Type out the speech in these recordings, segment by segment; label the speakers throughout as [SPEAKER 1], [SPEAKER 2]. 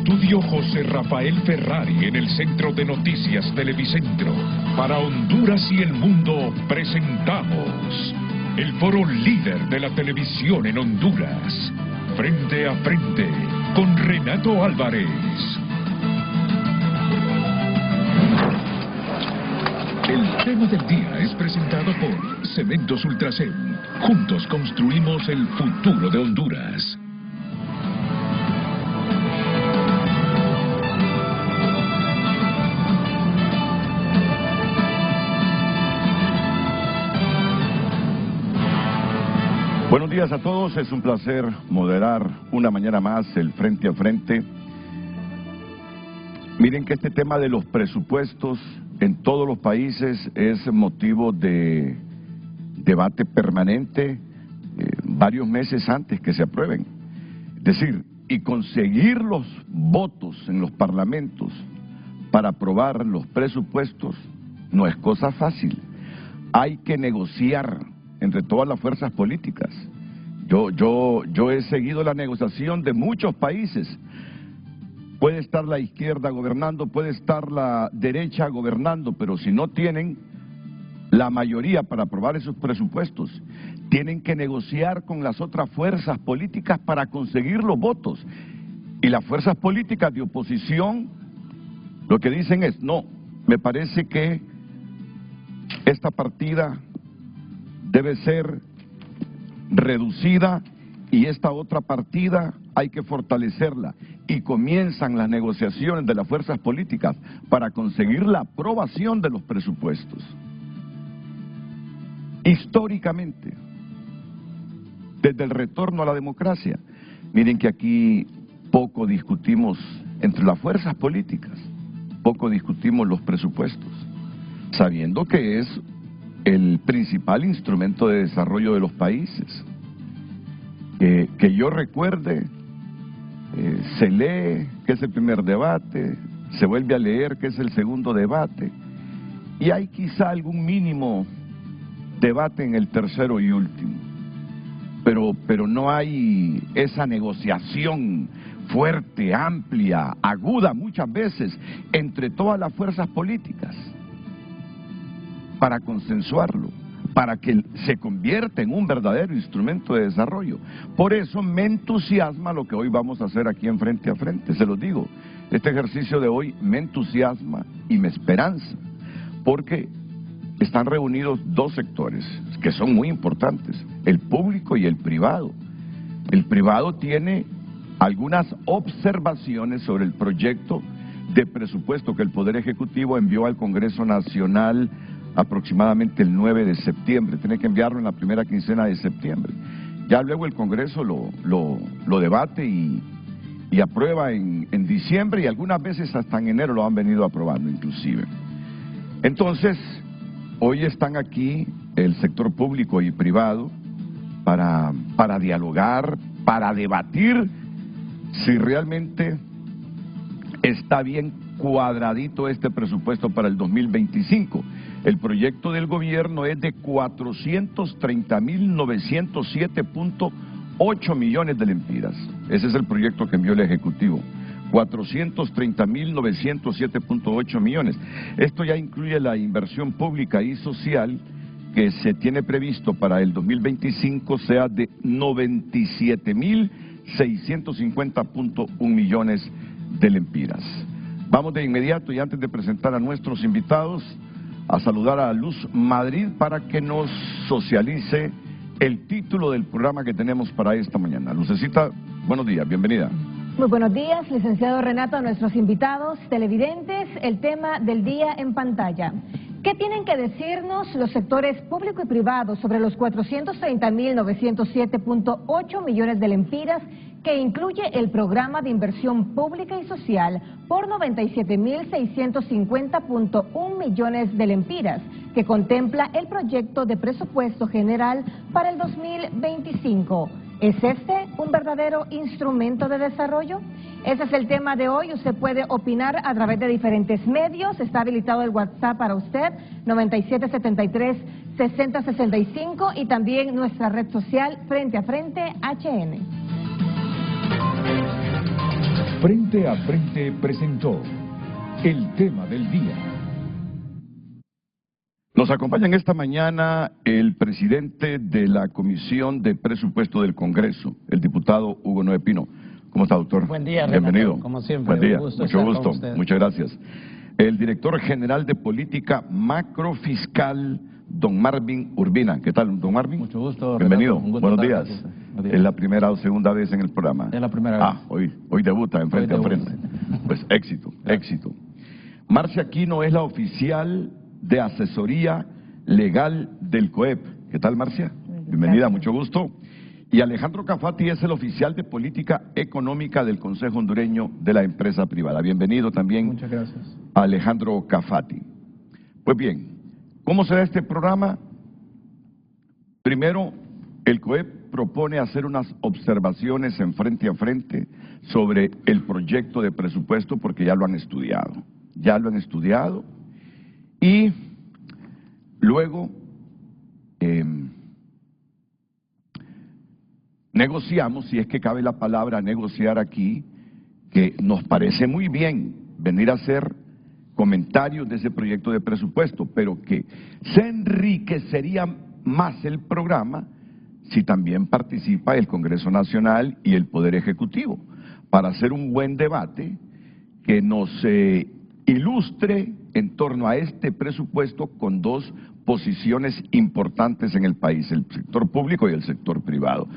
[SPEAKER 1] estudio José Rafael Ferrari en el Centro de Noticias Televicentro. Para Honduras y el mundo presentamos el foro líder de la televisión en Honduras. Frente a frente con Renato Álvarez. El tema del día es presentado por Cementos Ultracel. Juntos construimos el futuro de Honduras.
[SPEAKER 2] Buenos días a todos, es un placer moderar una mañana más el Frente a Frente. Miren que este tema de los presupuestos en todos los países es motivo de debate permanente varios meses antes que se aprueben. Es decir, y conseguir los votos en los parlamentos para aprobar los presupuestos no es cosa fácil. Hay que negociar entre todas las fuerzas políticas. Yo he seguido la negociación de muchos países. Puede estar la izquierda gobernando, puede estar la derecha gobernando, pero si no tienen la mayoría para aprobar esos presupuestos, tienen que negociar con las otras fuerzas políticas para conseguir los votos. Y las fuerzas políticas de oposición lo que dicen es, no, me parece que esta partida debe ser reducida y esta otra partida hay que fortalecerla. Y comienzan las negociaciones de las fuerzas políticas para conseguir la aprobación de los presupuestos. Históricamente, desde el retorno a la democracia, miren que aquí poco discutimos entre las fuerzas políticas, poco discutimos los presupuestos, sabiendo que es el principal instrumento de desarrollo de los países. Que yo recuerde, se lee, que es el primer debate, se vuelve a leer, que es el segundo debate, y hay quizá algún mínimo debate en el tercero y último, pero no hay esa negociación fuerte, amplia, aguda muchas veces entre todas las fuerzas políticas para consensuarlo, para que se convierta en un verdadero instrumento de desarrollo. Por eso me entusiasma lo que hoy vamos a hacer aquí en Frente a Frente, se los digo. Este ejercicio de hoy me entusiasma y me esperanza, porque están reunidos dos sectores que son muy importantes, el público y el privado. El privado tiene algunas observaciones sobre el proyecto de presupuesto que el Poder Ejecutivo envió al Congreso Nacional aproximadamente el 9 de septiembre, tiene que enviarlo en la primera quincena de septiembre. Ya luego el Congreso lo debate y aprueba en diciembre, y algunas veces hasta en enero lo han venido aprobando inclusive. Entonces, hoy están aquí el sector público y privado para dialogar, para debatir si realmente está bien cuadradito este presupuesto para el 2025. El proyecto del gobierno es de 430.907.8 millones de lempiras. Ese es el proyecto que envió el Ejecutivo. 430.907.8 millones. Esto ya incluye la inversión pública y social que se tiene previsto para el 2025 sea de 97.650.1 millones de lempiras. Vamos de inmediato y antes de presentar a nuestros invitados, a saludar a Luz Madrid para que nos socialice el título del programa que tenemos para esta mañana. Lucecita, buenos días, bienvenida.
[SPEAKER 3] Muy buenos días, licenciado Renato, a nuestros invitados, televidentes, el tema del día en pantalla. ¿Qué tienen que decirnos los sectores público y privado sobre los 430.907.8 millones de lempiras que incluye el programa de inversión pública y social por 97.650.1 millones de lempiras, que contempla el proyecto de presupuesto general para el 2025? ¿Es este un verdadero instrumento de desarrollo? Ese es el tema de hoy. Usted puede opinar a través de diferentes medios. Está habilitado el WhatsApp para usted, 9773-6065, y también nuestra red social Frente a Frente HN.
[SPEAKER 1] Frente a Frente presentó el tema del día.
[SPEAKER 2] Nos acompaña esta mañana el presidente de la Comisión de Presupuesto del Congreso, el diputado Hugo Noé Pino. ¿Cómo está, doctor?
[SPEAKER 4] Buen día,
[SPEAKER 2] bienvenido.
[SPEAKER 4] Renato, como siempre.
[SPEAKER 2] Buen día,
[SPEAKER 4] Un gusto
[SPEAKER 2] mucho
[SPEAKER 4] estar
[SPEAKER 2] gusto,
[SPEAKER 4] con usted.
[SPEAKER 2] muchas gracias. El director general de Política Macrofiscal, don Marvin Urbina. ¿Qué tal, don Marvin?
[SPEAKER 5] Mucho gusto,
[SPEAKER 2] bienvenido.
[SPEAKER 5] Renato, un gusto
[SPEAKER 2] Buenos
[SPEAKER 5] estar
[SPEAKER 2] días.
[SPEAKER 5] aquí. Buenos días.
[SPEAKER 2] Es la primera o segunda vez en el programa.
[SPEAKER 5] Es la primera vez.
[SPEAKER 2] Hoy debuta en Frente a
[SPEAKER 5] Hoy
[SPEAKER 2] Frente.
[SPEAKER 5] debuta.
[SPEAKER 2] Pues éxito,
[SPEAKER 5] Claro.
[SPEAKER 2] éxito. Marcia Aquino es la oficial de asesoría legal del COEP. ¿Qué tal, Marcia? Bienvenida, mucho gusto. Y Alejandro Cafati es el oficial de política económica del Consejo Hondureño de la Empresa Privada. Bienvenido también.
[SPEAKER 5] Muchas gracias.
[SPEAKER 2] Alejandro Cafati. Pues bien, ¿cómo será este programa? Primero, el COEP propone hacer unas observaciones en Frente a Frente sobre el proyecto de presupuesto porque ya lo han estudiado. Ya lo han estudiado y luego negociamos, si es que cabe la palabra negociar aquí, que nos parece muy bien venir a hacer comentarios de ese proyecto de presupuesto, pero que se enriquecería más el programa si también participa el Congreso Nacional y el Poder Ejecutivo, para hacer un buen debate que nos ilustre en torno a este presupuesto con dos posiciones importantes en el país, el sector público y el sector privado.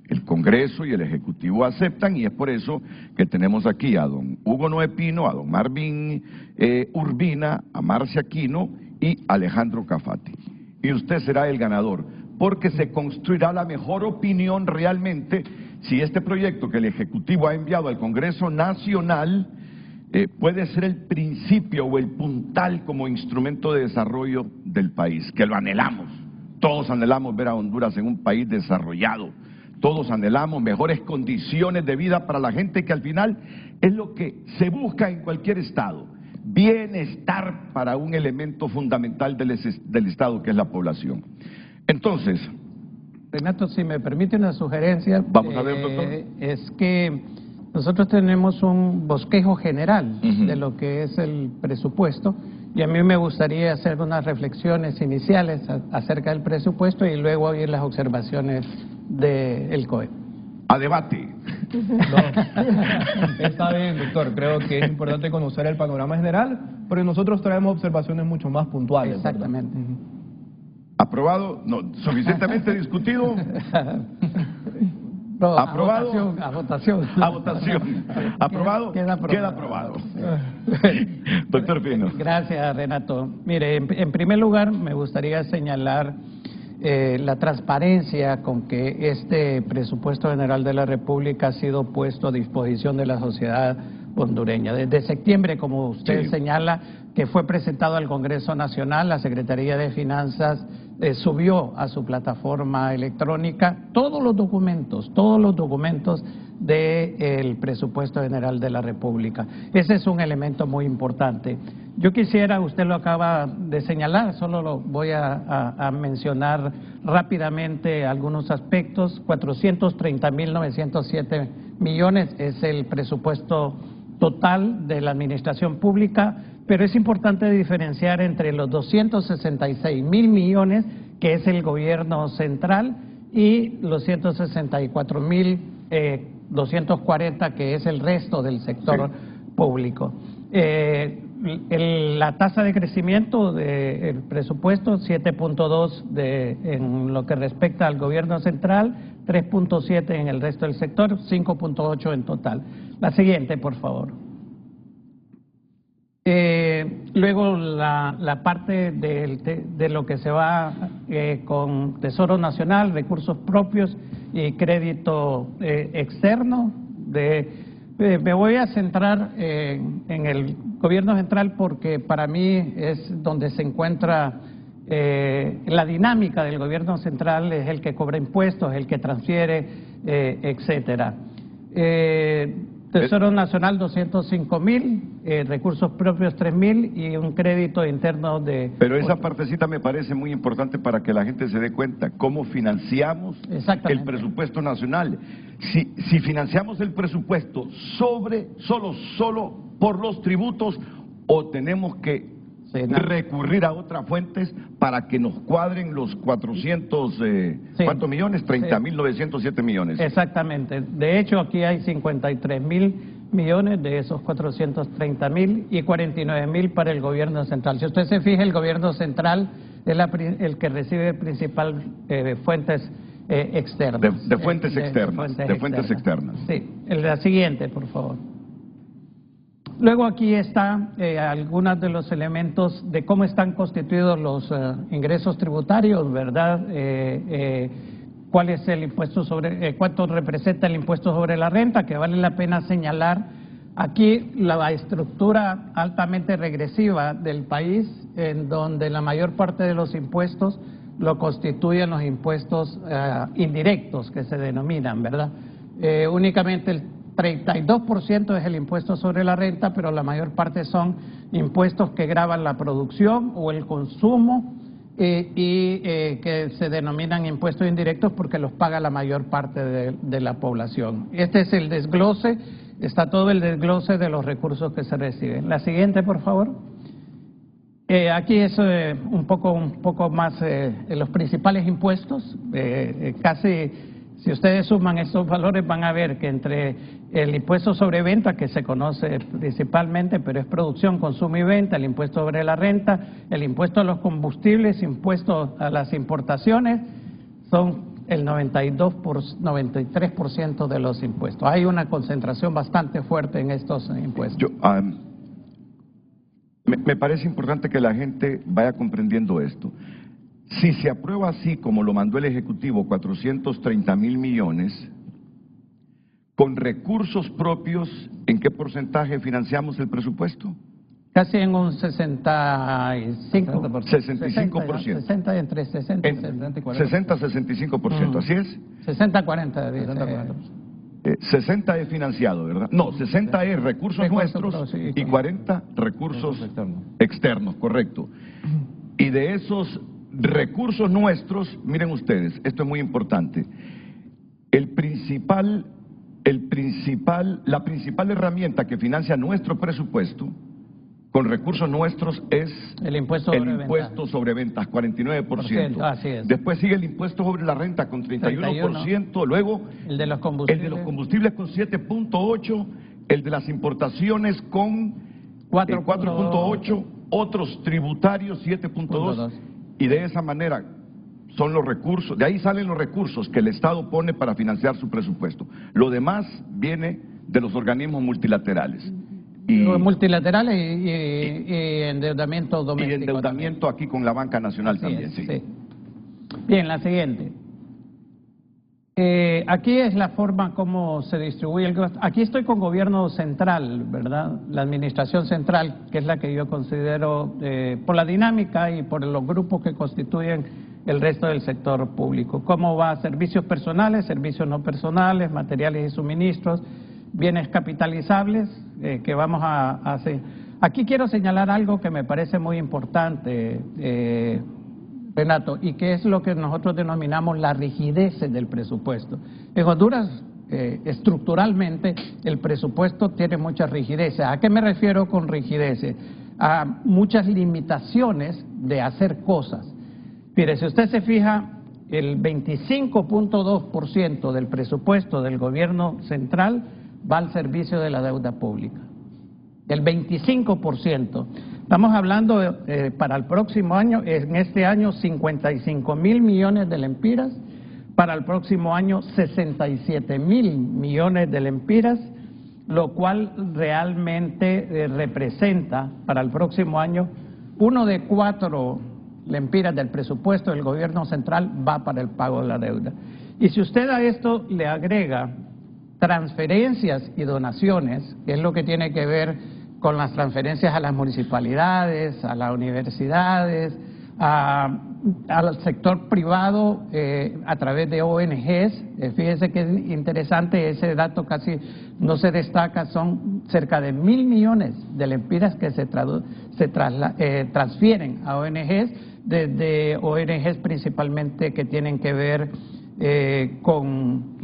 [SPEAKER 2] El Congreso y el Ejecutivo aceptan y es por eso que tenemos aquí a don Hugo Noé Pino, a don Marvin Urbina, a Marcia Aquino y Alejandro Cafati. Y usted será el ganador, porque se construirá la mejor opinión realmente si este proyecto que el Ejecutivo ha enviado al Congreso Nacional puede ser el principio o el puntal como instrumento de desarrollo del país, que lo anhelamos. Todos anhelamos ver a Honduras en un país desarrollado. Todos anhelamos mejores condiciones de vida para la gente, que al final es lo que se busca en cualquier estado. Bienestar para un elemento fundamental del estado, que es la población. Entonces,
[SPEAKER 4] Renato, si me permite una sugerencia,
[SPEAKER 2] Vamos a ver, doctor.
[SPEAKER 4] es que nosotros tenemos un bosquejo general de lo que es el presupuesto y a mí me gustaría hacer unas reflexiones iniciales acerca del presupuesto y luego oír las observaciones del COE.
[SPEAKER 2] a debate.
[SPEAKER 5] No, está bien, doctor. Creo que es importante conocer el panorama general, pero nosotros traemos observaciones mucho más puntuales.
[SPEAKER 4] Exactamente.
[SPEAKER 5] ¿Verdad?
[SPEAKER 2] ¿Aprobado? No, ¿suficientemente discutido?
[SPEAKER 4] No,
[SPEAKER 2] ¿Aprobado?
[SPEAKER 4] A votación.
[SPEAKER 2] A votación. ¿Aprobado?
[SPEAKER 4] Queda aprobado.
[SPEAKER 2] Queda aprobado. Doctor Pino.
[SPEAKER 4] Gracias, Renato. Mire, en primer lugar me gustaría señalar la transparencia con que este presupuesto general de la República ha sido puesto a disposición de la sociedad hondureña. Desde septiembre, como usted señala, que fue presentado al Congreso Nacional, la Secretaría de Finanzas subió a su plataforma electrónica todos los documentos del presupuesto general de la República. Ese es un elemento muy importante. Yo quisiera, usted lo acaba de señalar, solo lo voy a mencionar rápidamente algunos aspectos. 430.907 millones es el presupuesto total de la administración pública, pero es importante diferenciar entre los 266.000 millones, que es el gobierno central, y los 164.240, que es el resto del sector público. La tasa de crecimiento del presupuesto, 7.2 en lo que respecta al gobierno central, 3.7 en el resto del sector, 5.8 en total. La siguiente, por favor. Luego la parte de lo que se va con Tesoro Nacional, recursos propios y crédito externo. Me voy a centrar en el gobierno central porque para mí es donde se encuentra la dinámica del gobierno central, es el que cobra impuestos, el que transfiere, etcétera. Tesoro Nacional 205.000, recursos propios 3.000 y un crédito interno de...
[SPEAKER 2] Pero esa partecita me parece muy importante para que la gente se dé cuenta cómo financiamos el presupuesto nacional. Si financiamos el presupuesto solo por los tributos, o tenemos que recurrir a otras fuentes para que nos cuadren los 400, ¿cuántos millones? 30.907 millones.
[SPEAKER 4] Exactamente. De hecho, aquí hay 53.000 millones de esos 430.000 y 49.000 para el gobierno central. Si usted se fija, el gobierno central es el que recibe principal fuentes externas.
[SPEAKER 2] De fuentes externas.
[SPEAKER 4] Sí. La siguiente, por favor. Luego aquí está algunos de los elementos de cómo están constituidos los ingresos tributarios, ¿verdad? ¿Cuál es el impuesto cuánto representa el impuesto sobre la renta? Que vale la pena señalar aquí la estructura altamente regresiva del país, en donde la mayor parte de los impuestos lo constituyen los impuestos indirectos, que se denominan, ¿verdad? Únicamente el 32% es el impuesto sobre la renta, pero la mayor parte son impuestos que gravan la producción o el consumo que se denominan impuestos indirectos porque los paga la mayor parte de la población. Este es el desglose, está todo el desglose de los recursos que se reciben. La siguiente, por favor. Aquí es un poco más los principales impuestos, casi... Si ustedes suman estos valores van a ver que entre el impuesto sobre venta, que se conoce principalmente, pero es producción, consumo y venta, el impuesto sobre la renta, el impuesto a los combustibles, impuesto a las importaciones, son el 93% de los impuestos. Hay una concentración bastante fuerte en estos impuestos.
[SPEAKER 2] Me parece importante que la gente vaya comprendiendo esto. Si se aprueba así como lo mandó el Ejecutivo, 430.000 millones, con recursos propios, ¿en qué porcentaje financiamos el presupuesto?
[SPEAKER 4] Casi en un 65%.
[SPEAKER 2] 65%.
[SPEAKER 4] Entre 60 y 40%.
[SPEAKER 2] 60-65%, ¿así es?
[SPEAKER 4] 60-40.
[SPEAKER 2] 60 es financiado, ¿verdad? No, 60 es recursos nuestros y 40 recursos externos, correcto. Y de esos recursos nuestros, miren ustedes, esto es muy importante. La principal herramienta que financia nuestro presupuesto con recursos nuestros es
[SPEAKER 4] el impuesto
[SPEAKER 2] sobre ventas, 49%.
[SPEAKER 4] Así es.
[SPEAKER 2] Después sigue el impuesto sobre la renta con 31%, luego
[SPEAKER 4] el de los
[SPEAKER 2] combustibles con 7.8%, el de las importaciones con 4.8%, otros tributarios 7.2%. Y de esa manera son los recursos, de ahí salen los recursos que el Estado pone para financiar su presupuesto. Lo demás viene de los organismos multilaterales.
[SPEAKER 4] Multilaterales y endeudamiento doméstico.
[SPEAKER 2] Y endeudamiento aquí con la Banca Nacional también. Sí.
[SPEAKER 4] Bien, la siguiente. Aquí es la forma como se distribuye el gasto. Aquí estoy con gobierno central, ¿verdad? La administración central, que es la que yo considero por la dinámica y por los grupos que constituyen el resto del sector público. ¿Cómo va? Servicios personales, servicios no personales, materiales y suministros, bienes capitalizables que vamos a hacer. Aquí quiero señalar algo que me parece muy importante, Renato, y que es lo que nosotros denominamos la rigidez del presupuesto. En Honduras, estructuralmente, el presupuesto tiene mucha rigidez. ¿A qué me refiero con rigidez? A muchas limitaciones de hacer cosas. Mire, si usted se fija, el 25.2% del presupuesto del gobierno central va al servicio de la deuda pública. El 25%. Estamos hablando para el próximo año, en este año 55.000 millones de lempiras, para el próximo año 67.000 millones de lempiras, lo cual realmente representa para el próximo año 1 de 4 lempiras del presupuesto del gobierno central va para el pago de la deuda. Y si usted a esto le agrega transferencias y donaciones, que es lo que tiene que ver con las transferencias a las municipalidades, a las universidades, a al sector privado a través de ONGs. Fíjese que es interesante, ese dato casi no se destaca, son cerca de 1.000 millones de lempiras que se transfieren a ONGs, desde ONGs principalmente que tienen que ver con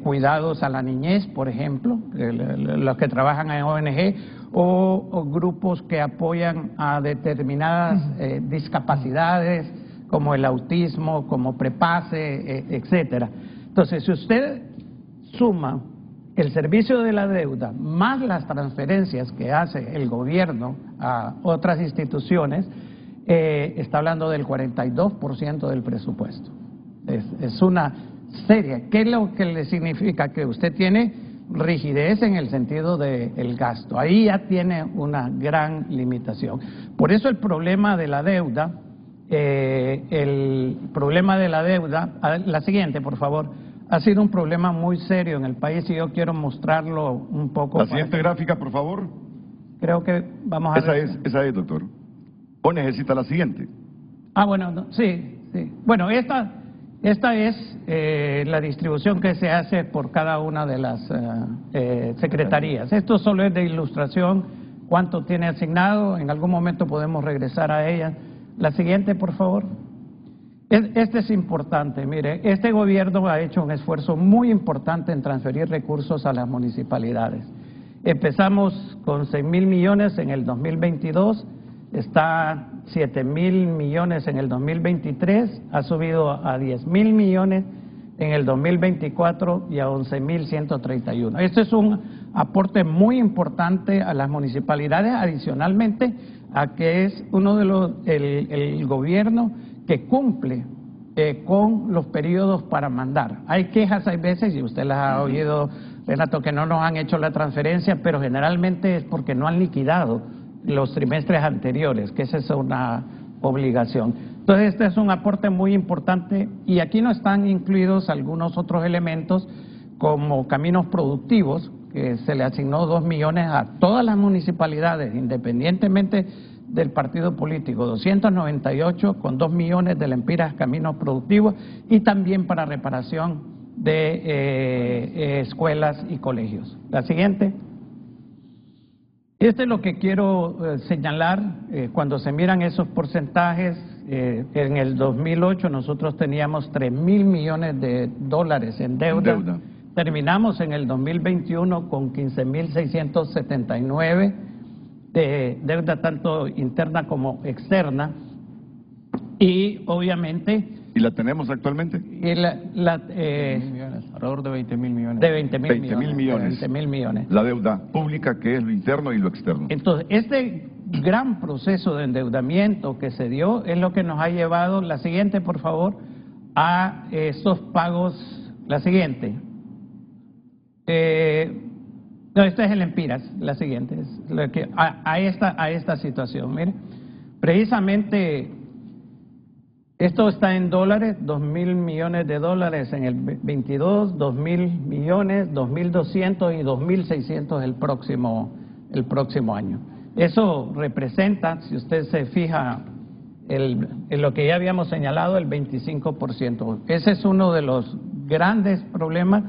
[SPEAKER 4] cuidados a la niñez, por ejemplo, los que trabajan en ONG, o grupos que apoyan a determinadas discapacidades, como el autismo, como prepase, etcétera. Entonces, si usted suma el servicio de la deuda más las transferencias que hace el gobierno a otras instituciones, está hablando del 42% del presupuesto. Es una seria. ¿Qué es lo que le significa? Que usted tiene rigidez en el sentido del gasto. Ahí ya tiene una gran limitación. Por eso el problema de la deuda, la siguiente, por favor, ha sido un problema muy serio en el país y yo quiero mostrarlo un poco.
[SPEAKER 2] La siguiente gráfica, por favor.
[SPEAKER 4] Creo que vamos a ver.
[SPEAKER 2] Esa es, doctor. ¿O necesita la siguiente?
[SPEAKER 4] Bueno, no, sí. Bueno, esta es la distribución que se hace por cada una de las secretarías. Esto solo es de ilustración, cuánto tiene asignado, en algún momento podemos regresar a ella. La siguiente, por favor. Este es importante, mire, este gobierno ha hecho un esfuerzo muy importante en transferir recursos a las municipalidades. Empezamos con 6.000 millones en el 2022, está 7.000 millones en el 2023, ha subido a 10.000 millones en el 2024 y a 11.131. Esto es un aporte muy importante a las municipalidades, adicionalmente a que es uno de el gobierno que cumple con los periodos para mandar. Hay quejas, hay veces, y usted las ha oído, Renato, que no nos han hecho la transferencia, pero generalmente es porque no han liquidado los trimestres anteriores, que esa es una obligación. Entonces, este es un aporte muy importante y aquí no están incluidos algunos otros elementos como caminos productivos, que se le asignó 2 millones a todas las municipalidades, independientemente del partido político, 298 con 2 millones de lempiras caminos productivos y también para reparación de escuelas y colegios. La siguiente. Este es lo que quiero señalar. Cuando se miran esos porcentajes, en el 2008 nosotros teníamos 3.000 millones de dólares en deuda. Terminamos en el 2021 con 15.679 de deuda tanto interna como externa. Y obviamente...
[SPEAKER 2] ¿Y la tenemos actualmente?
[SPEAKER 5] Alrededor de 20.000 millones.
[SPEAKER 4] De 20.000
[SPEAKER 2] millones.
[SPEAKER 4] 20.000 millones.
[SPEAKER 2] La deuda pública, que es lo interno y lo externo.
[SPEAKER 4] Entonces, este gran proceso de endeudamiento que se dio es lo que nos ha llevado, la siguiente, por favor, a estos pagos. La siguiente. No, esta es el Empiras, la siguiente. Es lo que, a esta situación. Mire, precisamente... Esto está en dólares, 2.000 millones de dólares en el 22, 2.000 millones, 2.200 y 2.600 el próximo año. Eso representa, si usted se fija en lo que ya habíamos señalado, el 25%. Ese es uno de los grandes problemas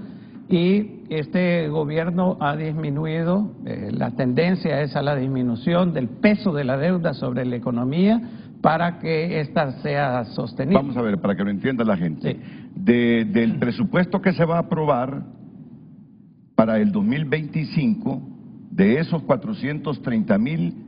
[SPEAKER 4] y este gobierno ha disminuido, la tendencia es a la disminución del peso de la deuda sobre la economía, para que ésta sea sostenible.
[SPEAKER 2] Vamos a ver, para que lo entienda la gente.
[SPEAKER 4] Sí.
[SPEAKER 2] Del presupuesto que se va a aprobar para el 2025, de esos 430.000...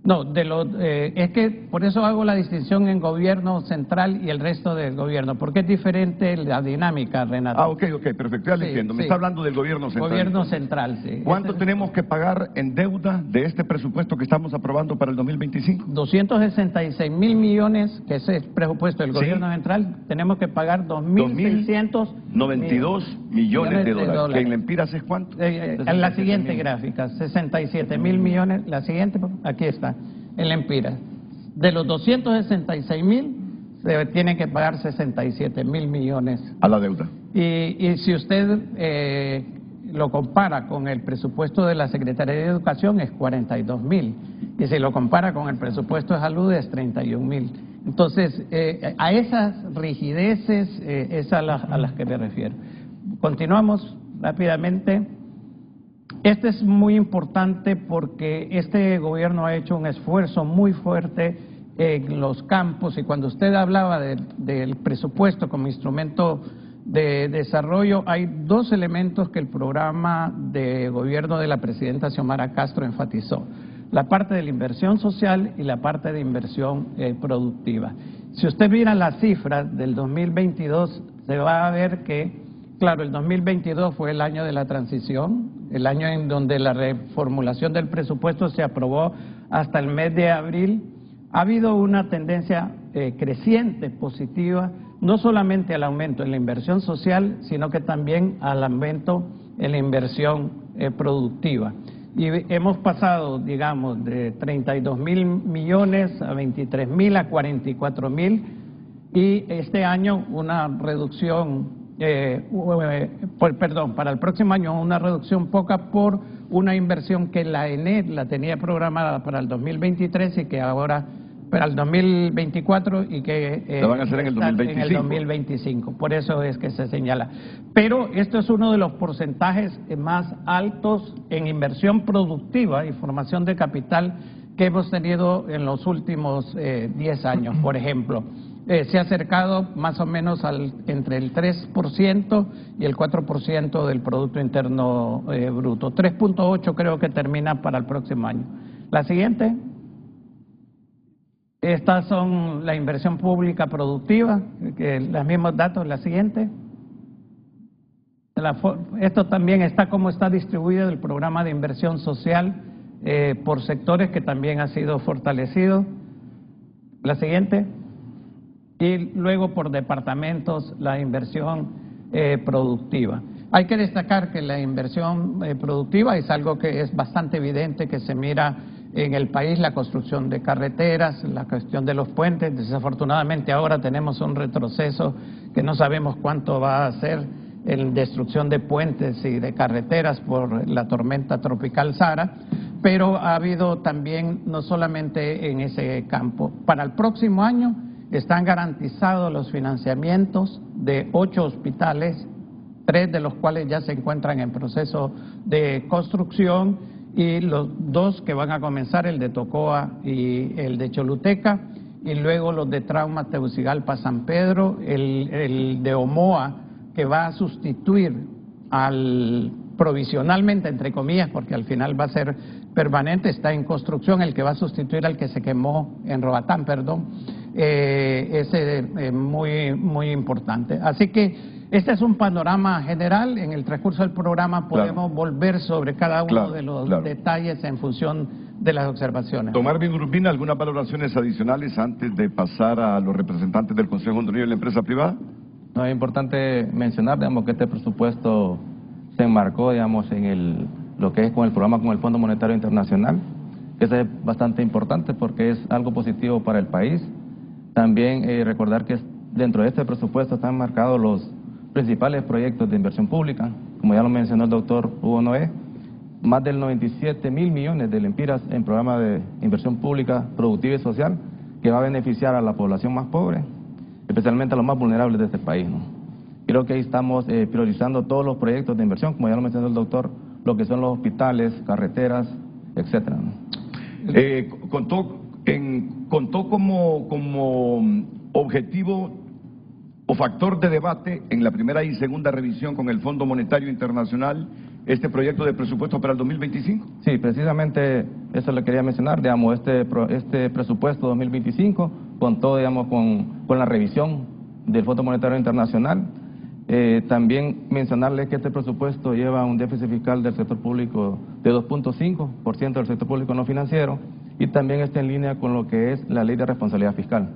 [SPEAKER 4] No, es que por eso hago la distinción en gobierno central y el resto del gobierno, porque es diferente la dinámica, Renato.
[SPEAKER 2] Ok, perfecto, ya lo entiendo. Me está hablando del gobierno central.
[SPEAKER 4] Gobierno central, sí.
[SPEAKER 2] ¿Cuánto tenemos que pagar en deuda de este presupuesto que estamos aprobando para el 2025?
[SPEAKER 4] 266.000 millones, que es el presupuesto del gobierno central, tenemos que pagar
[SPEAKER 2] 2.692 millones de dólares. ¿Que en lempiras es cuánto?
[SPEAKER 4] En la siguiente gráfica, 67.000 millones, la siguiente, aquí está. En Lempiras, de los 266.000 se tienen que pagar 67.000 millones
[SPEAKER 2] a la deuda.
[SPEAKER 4] Y si usted lo compara con el presupuesto de la Secretaría de Educación es 42.000 y si lo compara con el presupuesto de salud es 31.000. Entonces, a esas rigideces es a las que me refiero. Continuamos rápidamente. Este es muy importante porque este gobierno ha hecho un esfuerzo muy fuerte en los campos, y cuando usted hablaba del presupuesto como instrumento de desarrollo, hay dos elementos que el programa de gobierno de la presidenta Xiomara Castro enfatizó: la parte de la inversión social y la parte de inversión productiva. Si usted mira las cifras del 2022, se va a ver que, claro, el 2022 fue el año de la transición, el año en donde la reformulación del presupuesto se aprobó hasta el mes de abril. Ha habido una tendencia creciente, positiva, no solamente al aumento en la inversión social, sino que también al aumento en la inversión productiva. Y hemos pasado, digamos, de 32.000 millones a 23.000 a 44.000, y este año una reducción, para el próximo año una reducción poca por una inversión que la ENED la tenía programada para el 2023 y que ahora para el 2024 y que
[SPEAKER 2] lo van a hacer en el 2025.
[SPEAKER 4] En el 2025, por eso es que se señala. Pero esto es uno de los porcentajes más altos en inversión productiva y formación de capital que hemos tenido en los últimos 10 años, por ejemplo. Se ha acercado más o menos entre el 3% y el 4% del Producto Interno Bruto. 3.8 creo que termina para el próximo año. La siguiente. Estas son la inversión pública productiva, que los mismos datos. La siguiente. Esto también está como está distribuido el programa de inversión social por sectores, que también ha sido fortalecido. La siguiente. Y luego por departamentos la inversión productiva. Hay que destacar que la inversión productiva es algo que es bastante evidente, que se mira en el país: la construcción de carreteras, la cuestión de los puentes. Desafortunadamente ahora tenemos un retroceso que no sabemos cuánto va a ser en destrucción de puentes y de carreteras por la tormenta tropical Sara, pero ha habido también, no solamente en ese campo. Para el próximo año están garantizados los financiamientos de 8 hospitales, 3 de los cuales ya se encuentran en proceso de construcción, y los 2 que van a comenzar, el de Tocoa y el de Choluteca, y luego los de Trauma Tegucigalpa San Pedro, el de Omoa, que va a sustituir provisionalmente, entre comillas, porque al final va a ser permanente, está en construcción, el que va a sustituir al que se quemó en Roatán, ese muy importante. Así que este es un panorama general. En el transcurso del programa podemos volver sobre cada uno de los detalles en función de las observaciones.
[SPEAKER 2] Don Marvin Urbina, ¿algunas valoraciones adicionales antes de pasar a los representantes del Consejo Hondureño de la Empresa Privada?
[SPEAKER 6] No, es importante mencionar, digamos, que este presupuesto se enmarcó, digamos, en lo que es con el programa con el Fondo Monetario Internacional. Eso es bastante importante porque es algo positivo para el país. También recordar que dentro de este presupuesto están marcados los principales proyectos de inversión pública, como ya lo mencionó el doctor Hugo Noé, más del 97.000 millones de lempiras en programa de inversión pública, productiva y social, que va a beneficiar a la población más pobre, especialmente a los más vulnerables de este país, ¿no? Creo que ahí estamos priorizando todos los proyectos de inversión, como ya lo mencionó el doctor, lo que son los hospitales, carreteras, etcétera, ¿no?
[SPEAKER 2] Contó como objetivo o factor de debate en la primera y segunda revisión con el Fondo Monetario Internacional este proyecto de presupuesto para el 2025.
[SPEAKER 6] Sí, precisamente eso le quería mencionar, digamos, este presupuesto 2025 contó, digamos, con la revisión del Fondo Monetario Internacional. También mencionarles que este presupuesto lleva un déficit fiscal del sector público de 2.5% del sector público no financiero, y también está en línea con lo que es la Ley de Responsabilidad Fiscal.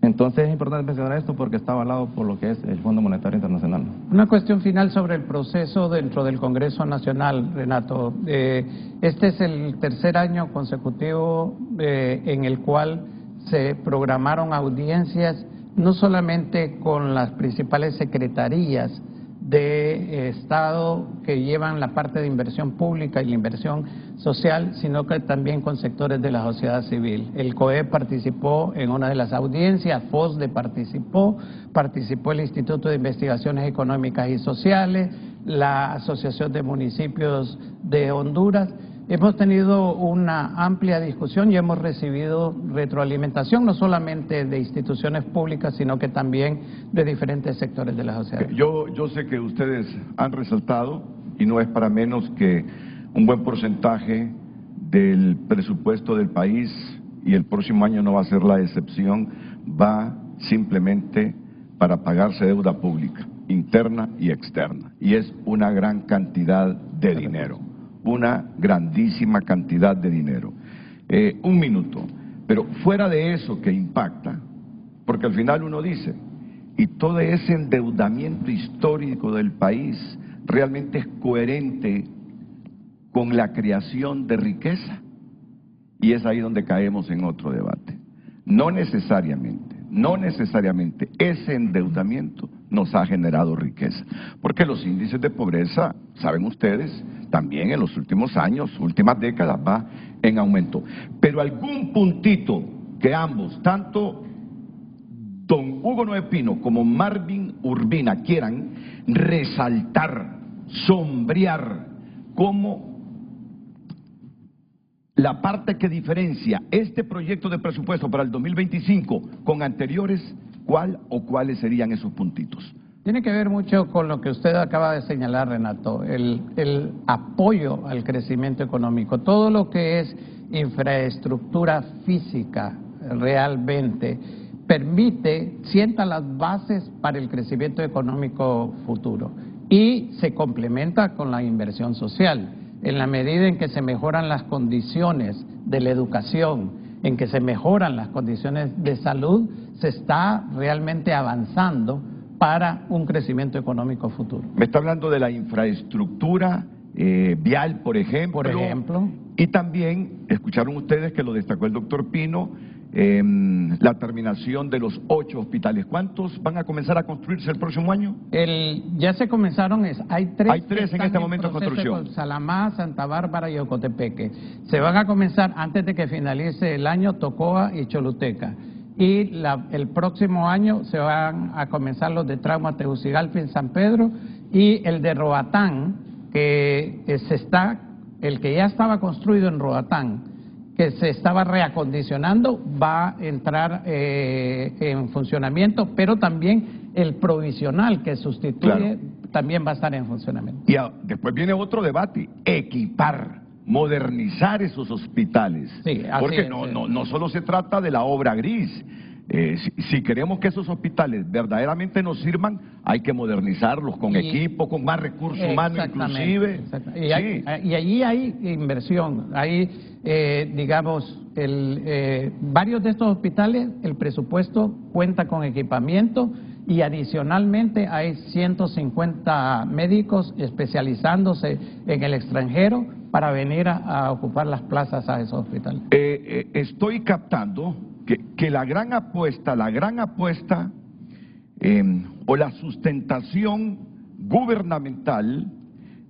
[SPEAKER 6] Entonces es importante mencionar esto porque está avalado por lo que es el Fondo Monetario Internacional.
[SPEAKER 4] Una cuestión final sobre el proceso dentro del Congreso Nacional, Renato. Este es el tercer año consecutivo en el cual se programaron audiencias no solamente con las principales secretarías de Estado que llevan la parte de inversión pública y la inversión social, sino que también con sectores de la sociedad civil. El COE participó en una de las audiencias, FOSDE participó el Instituto de Investigaciones Económicas y Sociales, la Asociación de Municipios de Honduras. Hemos tenido una amplia discusión y hemos recibido retroalimentación, no solamente de instituciones públicas, sino que también de diferentes sectores de la sociedad.
[SPEAKER 2] Yo sé que ustedes han resaltado, y no es para menos, que un buen porcentaje del presupuesto del país, y el próximo año no va a ser la excepción, va simplemente para pagarse deuda pública, interna y externa. Y es una gran cantidad de dinero. Una grandísima cantidad de dinero. Un minuto. Pero fuera de eso que impacta, porque al final uno dice, y todo ese endeudamiento histórico del país realmente es coherente con la creación de riqueza. Y es ahí donde caemos en otro debate. No necesariamente ese endeudamiento nos ha generado riqueza, porque los índices de pobreza, saben ustedes, también en los últimos años, últimas décadas, va en aumento. Pero algún puntito que ambos, tanto don Hugo Noé Pino como Marvin Urbina, quieran resaltar, sombrear como la parte que diferencia este proyecto de presupuesto para el 2025 con anteriores, ¿cuál o cuáles serían esos puntitos?
[SPEAKER 4] Tiene que ver mucho con lo que usted acaba de señalar, Renato, el apoyo al crecimiento económico. Todo lo que es infraestructura física realmente sienta las bases para el crecimiento económico futuro y se complementa con la inversión social. En la medida en que se mejoran las condiciones de la educación, en que se mejoran las condiciones de salud, se está realmente avanzando para un crecimiento económico futuro.
[SPEAKER 2] Me está hablando de la infraestructura vial, por ejemplo.
[SPEAKER 4] Por ejemplo.
[SPEAKER 2] Y también, escucharon ustedes que lo destacó el doctor Pino, la terminación de los 8 hospitales. ¿Cuántos van a comenzar a construirse el próximo año?
[SPEAKER 4] Ya se comenzaron, hay 3.
[SPEAKER 2] Hay 3 en este momento en construcción.
[SPEAKER 4] Salamá, Santa Bárbara y Ocotepeque. Se van a comenzar antes de que finalice el año Tocoa y Choluteca. Y el próximo año se van a comenzar los de Trauma, Tegucigalpa en San Pedro, y el de Roatán, que el que ya estaba construido en Roatán, que se estaba reacondicionando, va a entrar en funcionamiento, pero también el provisional que sustituye también va a estar en funcionamiento.
[SPEAKER 2] Y después viene otro debate, equipar, modernizar esos hospitales.
[SPEAKER 4] Sí,
[SPEAKER 2] porque no solo se trata de la obra gris. Si queremos que esos hospitales verdaderamente nos sirvan, hay que modernizarlos con equipo, con más recursos humanos inclusive.
[SPEAKER 4] Y allí hay inversión, hay, varios de estos hospitales, el presupuesto cuenta con equipamiento y adicionalmente hay 150 médicos especializándose en el extranjero para venir a ocupar las plazas a esos hospitales.
[SPEAKER 2] Estoy captando que la gran apuesta o la sustentación gubernamental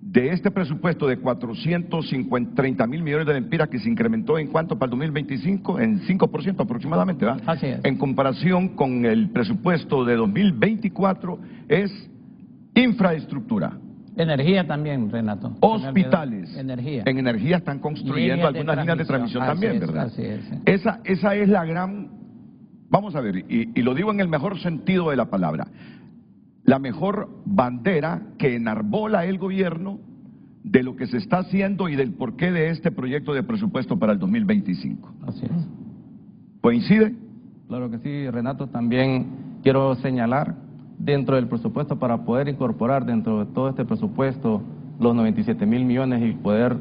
[SPEAKER 2] de este presupuesto de 430 mil millones de lempiras, que se incrementó en cuánto para el 2025, en 5% aproximadamente, ¿verdad?
[SPEAKER 4] Así es.
[SPEAKER 2] En comparación con el presupuesto de 2024, es infraestructura.
[SPEAKER 4] Energía también, Renato.
[SPEAKER 2] Hospitales.
[SPEAKER 4] Energía.
[SPEAKER 2] En energía están construyendo algunas líneas de transmisión también, ¿verdad?
[SPEAKER 4] Así es.
[SPEAKER 2] Esa es la gran, vamos a ver, y lo digo en el mejor sentido de la palabra, la mejor bandera que enarbola el gobierno de lo que se está haciendo y del porqué de este proyecto de presupuesto para el 2025.
[SPEAKER 4] Así es.
[SPEAKER 2] ¿Coincide?
[SPEAKER 6] Claro que sí, Renato. También quiero señalar, dentro del presupuesto, para poder incorporar dentro de todo este presupuesto los 97 mil millones y poder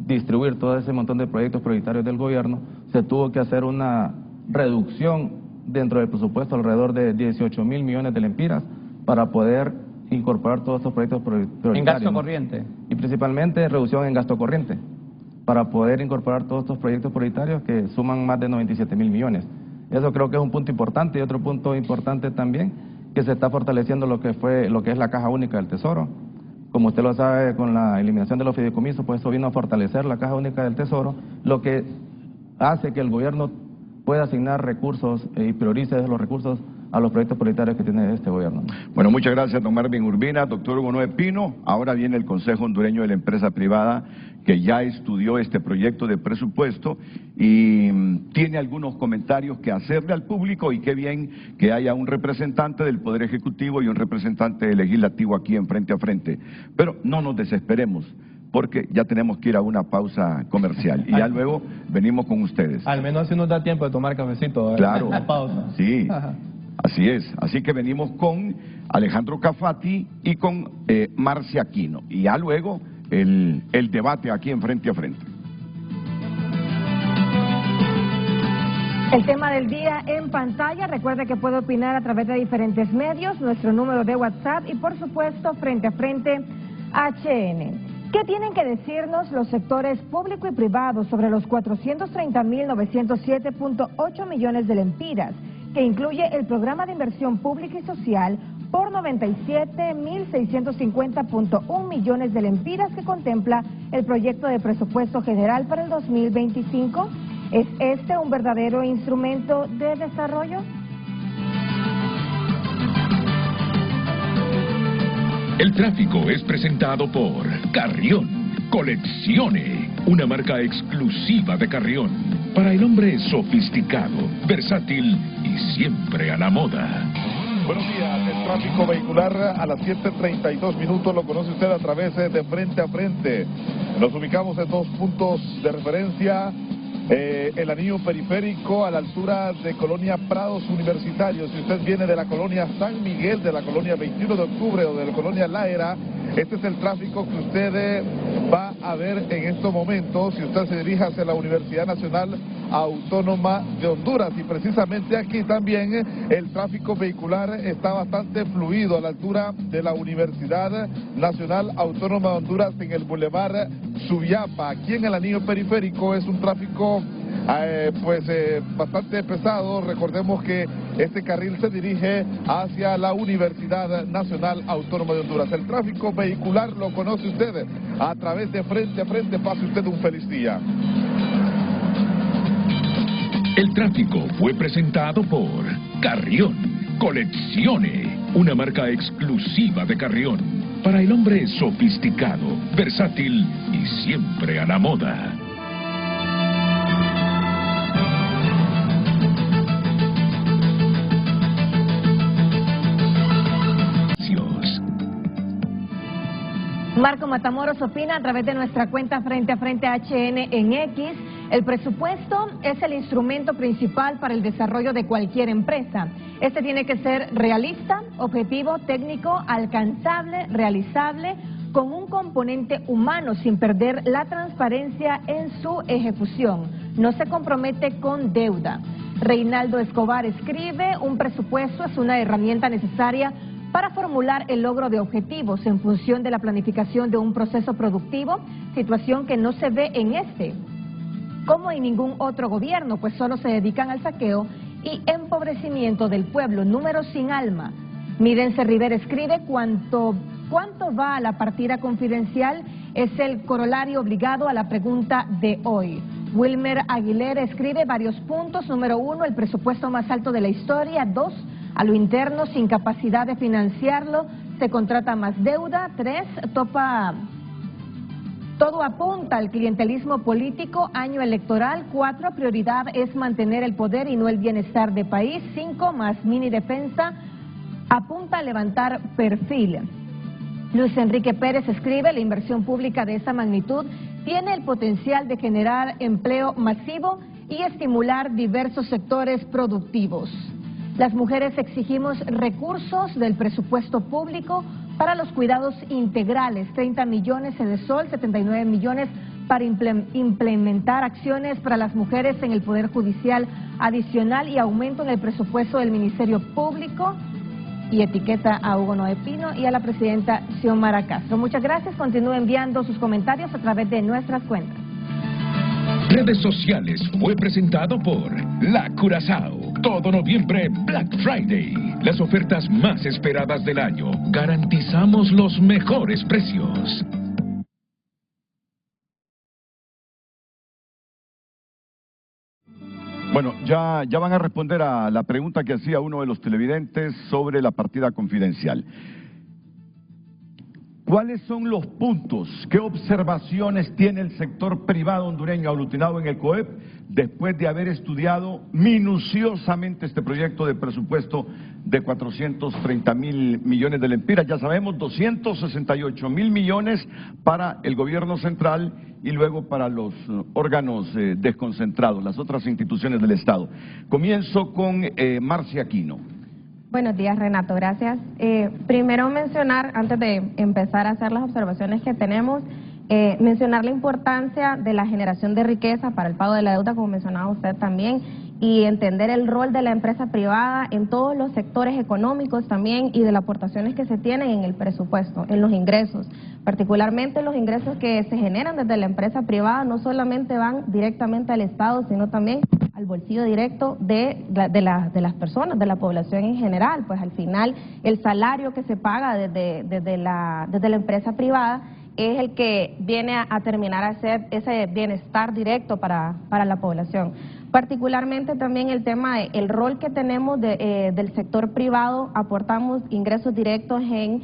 [SPEAKER 6] distribuir todo ese montón de proyectos prioritarios del gobierno, se tuvo que hacer una reducción dentro del presupuesto alrededor de 18 mil millones de lempiras para poder incorporar todos estos proyectos prioritarios.
[SPEAKER 4] En gasto corriente.
[SPEAKER 6] Y principalmente reducción en gasto corriente, para poder incorporar todos estos proyectos prioritarios que suman más de 97 mil millones. Eso creo que es un punto importante. Y otro punto importante también que se está fortaleciendo lo que es la Caja Única del Tesoro. Como usted lo sabe, con la eliminación de los fideicomisos, pues eso vino a fortalecer la Caja Única del Tesoro, lo que hace que el gobierno pueda asignar recursos y priorice los recursos a los proyectos prioritarios que tiene este gobierno.
[SPEAKER 2] Bueno, muchas gracias, don Marvin Urbina. Doctor Hugo Noé Pino, ahora viene el Consejo Hondureño de la Empresa Privada, que ya estudió este proyecto de presupuesto y tiene algunos comentarios que hacerle al público, y qué bien que haya un representante del Poder Ejecutivo y un representante legislativo aquí en Frente a Frente. Pero no nos desesperemos, porque ya tenemos que ir a una pausa comercial y ya luego venimos con ustedes.
[SPEAKER 5] Al menos así nos da tiempo de tomar cafecito.
[SPEAKER 2] Claro,
[SPEAKER 5] la pausa.
[SPEAKER 2] Sí, así es. Así que venimos con Alejandro Cafati y con Marcia Aquino. Y ya luego el debate aquí en Frente a Frente.
[SPEAKER 3] El tema del día en pantalla. Recuerde que puede opinar a través de diferentes medios, nuestro número de WhatsApp y por supuesto Frente a Frente HN. ¿Qué tienen que decirnos los sectores público y privado sobre los 430.907.8 millones de lempiras, que incluye el programa de inversión pública y social por 97.650.1 millones de lempiras que contempla el proyecto de presupuesto general para el 2025? ¿Es este un verdadero instrumento de desarrollo?
[SPEAKER 1] El tráfico es presentado por Carrión. Coleccione, una marca exclusiva de Carrión. Para el hombre sofisticado, versátil y siempre a la moda.
[SPEAKER 7] Buenos días, el tráfico vehicular a las 7:32 minutos lo conoce usted a través de Frente a Frente. Nos ubicamos en dos puntos de referencia. El anillo periférico a la altura de Colonia Prados Universitarios. Si usted viene de la Colonia San Miguel, de la Colonia 21 de Octubre o de la Colonia La Era, este es el tráfico que usted va a ver en estos momentos si usted se dirige hacia la Universidad Nacional Autónoma de Honduras. Y precisamente aquí también el tráfico vehicular está bastante fluido a la altura de la Universidad Nacional Autónoma de Honduras en el Boulevard Subiapa. Aquí en el anillo periférico es un tráfico bastante pesado. Recordemos que este carril se dirige hacia la Universidad Nacional Autónoma de Honduras. El tráfico vehicular lo conoce usted a través de Frente a Frente. Pase usted un feliz día.
[SPEAKER 1] El tráfico fue presentado por Carrión. Coleccione, una marca exclusiva de Carrión. Para el hombre sofisticado, versátil y siempre a la moda.
[SPEAKER 3] Marco Matamoros opina a través de nuestra cuenta Frente a Frente HN en X. El presupuesto es el instrumento principal para el desarrollo de cualquier empresa. Este tiene que ser realista, objetivo, técnico, alcanzable, realizable, con un componente humano sin perder la transparencia en su ejecución. No se compromete con deuda. Reinaldo Escobar escribe, un presupuesto es una herramienta necesaria para formular el logro de objetivos en función de la planificación de un proceso productivo, situación que no se ve en este, como en ningún otro gobierno, pues solo se dedican al saqueo y empobrecimiento del pueblo, números sin alma. Mírense Rivera escribe, ¿cuánto va a la partida confidencial? Es el corolario obligado a la pregunta de hoy. Wilmer Aguilera escribe varios puntos. Número 1, el presupuesto más alto de la historia. 2, a lo interno, sin capacidad de financiarlo, se contrata más deuda. 3, todo apunta al clientelismo político, año electoral. 4, prioridad es mantener el poder y no el bienestar del país. 5, más mini defensa, apunta a levantar perfil. Luis Enrique Pérez escribe, la inversión pública de esta magnitud tiene el potencial de generar empleo masivo y estimular diversos sectores productivos. Las mujeres exigimos recursos del presupuesto público para los cuidados integrales, 30 millones en el Sol, 79 millones para implementar acciones para las mujeres en el Poder Judicial adicional y aumento en el presupuesto del Ministerio Público. Y etiqueta a Hugo Noé Pino y a la presidenta Xiomara Castro. Muchas gracias, continúe enviando sus comentarios a través de nuestras cuentas.
[SPEAKER 1] Redes sociales fue presentado por La Curazao. Todo noviembre, Black Friday. las ofertas más esperadas del año. Garantizamos los mejores precios.
[SPEAKER 2] Bueno, ya van a responder a la pregunta que hacía uno de los televidentes sobre la partida confidencial. ¿Cuáles son los puntos, qué observaciones tiene el sector privado hondureño aglutinado en el COEP después de haber estudiado minuciosamente este proyecto de presupuesto de 430.000 millones de lempiras? Ya sabemos, 268.000 millones para el gobierno central y luego para los órganos desconcentrados, las otras instituciones del Estado. Comienzo con Marcia Aquino.
[SPEAKER 8] Buenos días, Renato, gracias. Primero mencionar, antes de empezar a hacer las observaciones que tenemos, mencionar la importancia de la generación de riqueza para el pago de la deuda, como mencionaba usted también, y entender el rol de la empresa privada en todos los sectores económicos también y de las aportaciones que se tienen en el presupuesto, en los ingresos. Particularmente los ingresos que se generan desde la empresa privada no solamente van directamente al Estado, sino también al bolsillo directo de las personas, de la población en general. Pues al final el salario que se paga desde la empresa privada es el que viene a terminar a hacer ese bienestar directo para la población. Particularmente también el tema del rol que tenemos del sector privado, aportamos ingresos directos en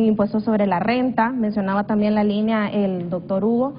[SPEAKER 8] impuestos sobre la renta, mencionaba también la línea el doctor Hugo,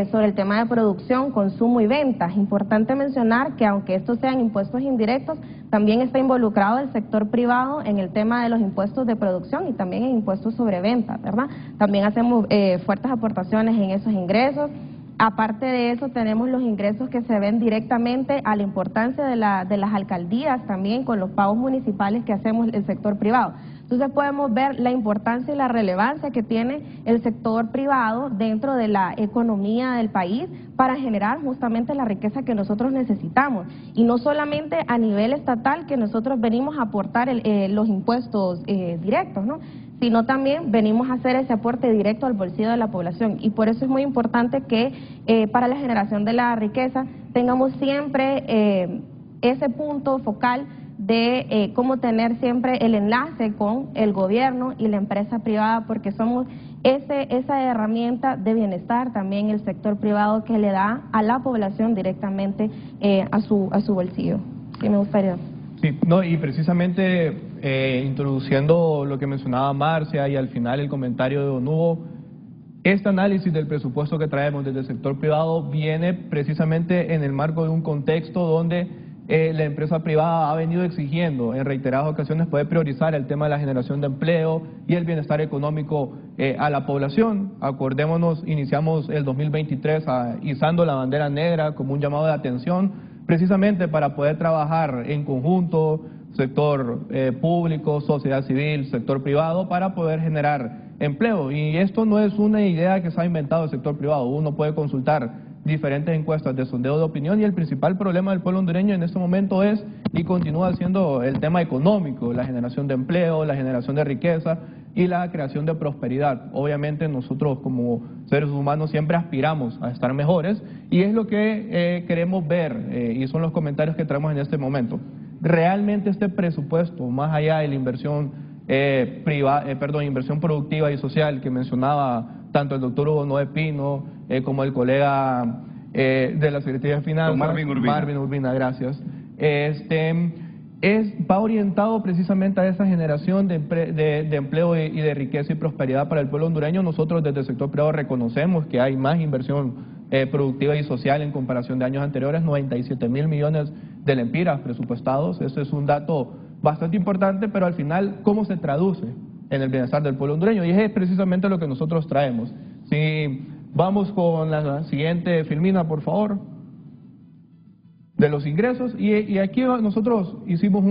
[SPEAKER 8] sobre el tema de producción, consumo y ventas. Importante mencionar que aunque estos sean impuestos indirectos, también está involucrado el sector privado en el tema de los impuestos de producción y también en impuestos sobre ventas, ¿verdad? También hacemos fuertes aportaciones en esos ingresos. Aparte de eso, tenemos los ingresos que se ven directamente a la importancia de las alcaldías también con los pagos municipales que hacemos el sector privado. Entonces podemos ver la importancia y la relevancia que tiene el sector privado dentro de la economía del país para generar justamente la riqueza que nosotros necesitamos. Y no solamente a nivel estatal que nosotros venimos a aportar los impuestos directos, ¿no?, sino también venimos a hacer ese aporte directo al bolsillo de la población. Y por eso es muy importante que para la generación de la riqueza tengamos siempre ese punto focal de cómo tener siempre el enlace con el gobierno y la empresa privada, porque somos esa herramienta de bienestar también el sector privado que le da a la población directamente a su bolsillo. Sí, me gustaría.
[SPEAKER 5] Sí, no, y precisamente introduciendo lo que mencionaba Marcia y al final el comentario de don Hugo, este análisis del presupuesto que traemos desde el sector privado viene precisamente en el marco de un contexto donde la empresa privada ha venido exigiendo en reiteradas ocasiones poder priorizar el tema de la generación de empleo y el bienestar económico a la población. Acordémonos, iniciamos el 2023 izando la bandera negra como un llamado de atención, precisamente para poder trabajar en conjunto, sector público, sociedad civil, sector privado, para poder generar empleo. Y esto no es una idea que se ha inventado el sector privado. Uno puede consultar diferentes encuestas de sondeo de opinión y el principal problema del pueblo hondureño en este momento es y continúa siendo el tema económico, la generación de empleo, la generación de riqueza y la creación de prosperidad. Obviamente nosotros como seres humanos siempre aspiramos a estar mejores y es lo que queremos ver y son los comentarios que traemos en este momento. Realmente este presupuesto, más allá de la inversión inversión productiva y social que mencionaba tanto el doctor Hugo Noé Pino como el colega de la Secretaría de Finanzas, Marvin Urbina, gracias. Va orientado precisamente a esa generación de empleo y de riqueza y prosperidad para el pueblo hondureño. Nosotros desde el sector privado reconocemos que hay más inversión productiva y social en comparación de años anteriores, 97.000 millones de lempiras presupuestados. Ese es un dato bastante importante, pero al final, ¿cómo se traduce en el bienestar del pueblo hondureño? Y es precisamente lo que nosotros traemos. Si vamos con la siguiente filmina, por favor, de los ingresos, y aquí nosotros hicimos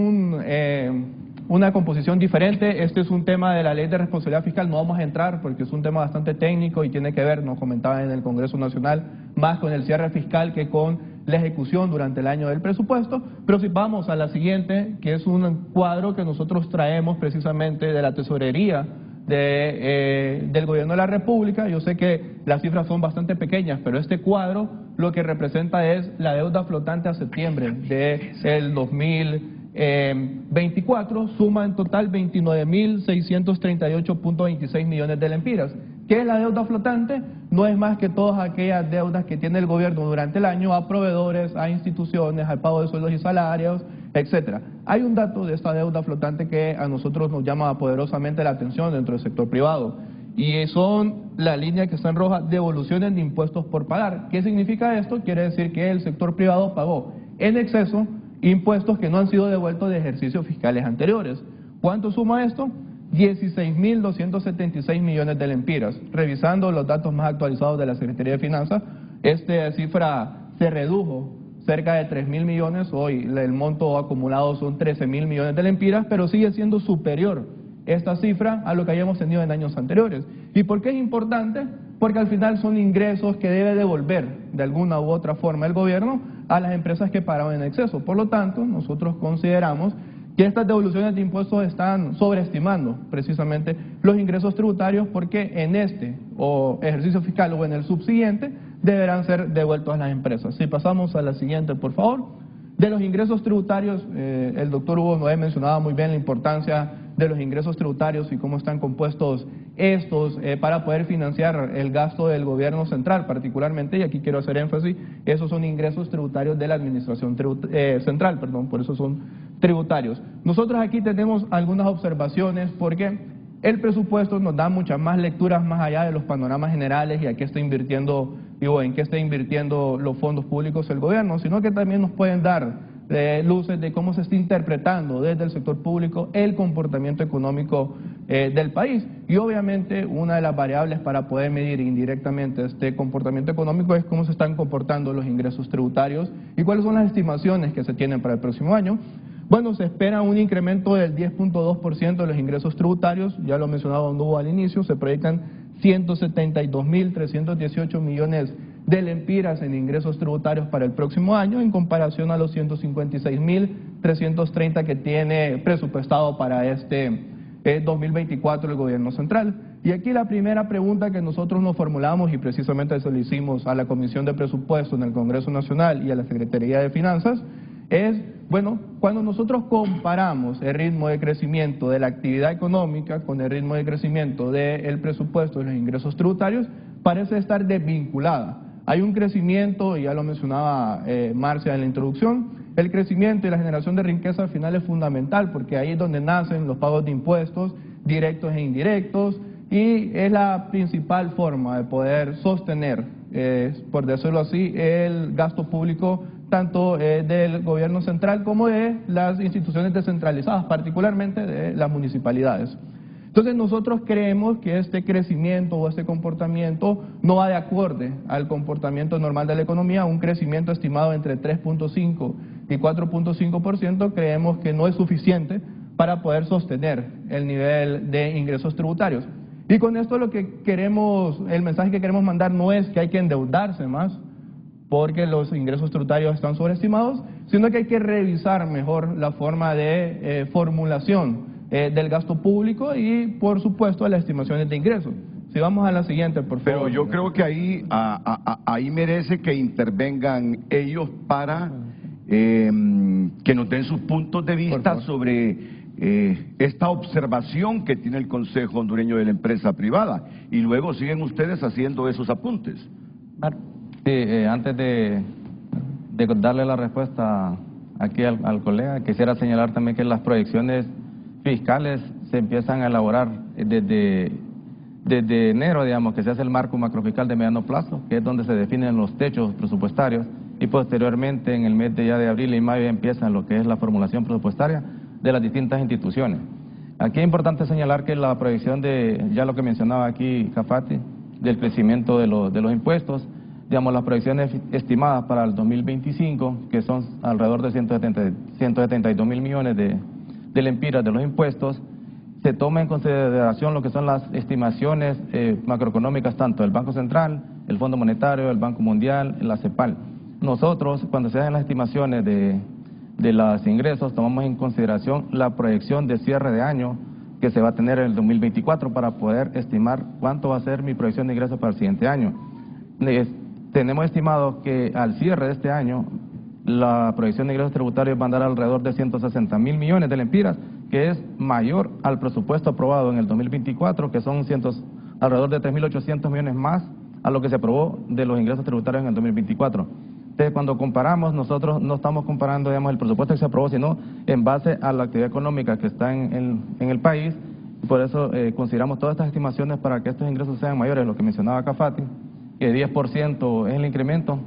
[SPEAKER 5] una composición diferente. Este es un tema de la Ley de Responsabilidad Fiscal, no vamos a entrar porque es un tema bastante técnico y tiene que ver, nos comentaba en el Congreso Nacional, más con el cierre fiscal que con la ejecución durante el año del presupuesto. Pero si vamos a la siguiente, que es un cuadro que nosotros traemos precisamente de la tesorería del Gobierno de la República. Yo sé que las cifras son bastante pequeñas, pero este cuadro lo que representa es la deuda flotante a septiembre del 2023. 24 suma en total 29.638.26 millones de lempiras. ¿Qué es la deuda flotante? No es más que todas aquellas deudas que tiene el gobierno durante el año a proveedores, a instituciones, al pago de sueldos y salarios, etcétera. Hay un dato de esta deuda flotante que a nosotros nos llama poderosamente la atención dentro del sector privado, y son la línea que está en roja, devoluciones de impuestos por pagar. ¿Qué significa esto? Quiere decir que el sector privado pagó en exceso impuestos que no han sido devueltos de ejercicios fiscales anteriores. ¿Cuánto suma esto? 16.276 millones de lempiras. Revisando los datos más actualizados de la Secretaría de Finanzas, esta cifra se redujo cerca de 3.000 millones, hoy el monto acumulado son 13.000 millones de lempiras, pero sigue siendo superior esta cifra a lo que hayamos tenido en años anteriores. ¿Y por qué es importante? Porque al final son ingresos que debe devolver de alguna u otra forma el gobierno a las empresas que pagaron en exceso. Por lo tanto, nosotros consideramos que estas devoluciones de impuestos están sobreestimando precisamente los ingresos tributarios, porque en este o ejercicio fiscal o en el subsiguiente deberán ser devueltos a las empresas. Si pasamos a la siguiente, por favor. De los ingresos tributarios, el doctor Hugo Noé mencionaba muy bien la importancia de los ingresos tributarios y cómo están compuestos estos para poder financiar el gasto del gobierno central particularmente, y aquí quiero hacer énfasis, esos son ingresos tributarios de la administración central, por eso son tributarios. Nosotros aquí tenemos algunas observaciones porque el presupuesto nos da muchas más lecturas más allá de los panoramas generales y a qué está invirtiendo, en qué está invirtiendo los fondos públicos el gobierno, sino que también nos pueden dar luces de cómo se está interpretando desde el sector público el comportamiento económico del país. Y obviamente una de las variables para poder medir indirectamente este comportamiento económico es cómo se están comportando los ingresos tributarios y cuáles son las estimaciones que se tienen para el próximo año. Bueno, se espera un incremento del 10.2% de los ingresos tributarios, ya lo mencionaba Don Hugo al inicio, se proyectan 172.318 millones de lempiras en ingresos tributarios para el próximo año, en comparación a los 156.330 que tiene presupuestado para este 2024 el gobierno central. Y aquí la primera pregunta que nosotros nos formulamos, y precisamente se lo hicimos a la Comisión de Presupuesto en el Congreso Nacional y a la Secretaría de Finanzas, es, bueno, cuando nosotros comparamos el ritmo de crecimiento de la actividad económica con el ritmo de crecimiento del presupuesto de los ingresos tributarios, parece estar desvinculada. Hay un crecimiento, y ya lo mencionaba Marcia en la introducción, el crecimiento y la generación de riqueza al final es fundamental, porque ahí es donde nacen los pagos de impuestos directos e indirectos, y es la principal forma de poder sostener, por decirlo así, el gasto público tanto del gobierno central como de las instituciones descentralizadas, particularmente de las municipalidades. Entonces nosotros creemos que este crecimiento o este comportamiento no va de acorde al comportamiento normal de la economía. Un crecimiento estimado entre 3.5 y 4.5% creemos que no es suficiente para poder sostener el nivel de ingresos tributarios. Y con esto lo que queremos, el mensaje que queremos mandar no es que hay que endeudarse más porque los ingresos tributarios están sobreestimados, sino que hay que revisar mejor la forma de formulación del gasto público y, por supuesto, las estimaciones de ingresos. Si vamos a la siguiente, por favor.
[SPEAKER 2] Pero yo creo que ahí merece que intervengan ellos para que nos den sus puntos de vista sobre esta observación que tiene el Consejo Hondureño de la Empresa Privada, y luego siguen ustedes haciendo esos apuntes.
[SPEAKER 6] Sí, antes de darle la respuesta aquí al colega, quisiera señalar también que las proyecciones fiscales se empiezan a elaborar desde enero, digamos, que se hace el marco macrofiscal de mediano plazo, que es donde se definen los techos presupuestarios, y posteriormente en el mes de abril y mayo empiezan lo que es la formulación presupuestaria de las distintas instituciones. Aquí es importante señalar que la proyección de, ya lo que mencionaba aquí Cafati, del crecimiento de los impuestos, digamos, las proyecciones estimadas para el 2025, que son alrededor de 172 mil millones de lempiras de los impuestos, se toma en consideración lo que son las estimaciones macroeconómicas tanto del Banco Central, el Fondo Monetario, el Banco Mundial, la CEPAL. Nosotros, cuando se hacen las estimaciones de los ingresos, tomamos en consideración la proyección de cierre de año que se va a tener en el 2024 para poder estimar cuánto va a ser mi proyección de ingresos para el siguiente año. Tenemos estimado que al cierre de este año la proyección de ingresos tributarios va a andar alrededor de 160.000 millones de lempiras, que es mayor al presupuesto aprobado en el 2024, que son alrededor de 3.800 millones más a lo que se aprobó de los ingresos tributarios en el 2024. Entonces, cuando comparamos, nosotros no estamos comparando, digamos, el presupuesto que se aprobó, sino en base a la actividad económica que está en el país. Por eso consideramos todas estas estimaciones para que estos ingresos sean mayores, lo que mencionaba acá Fati, que 10% es el incremento.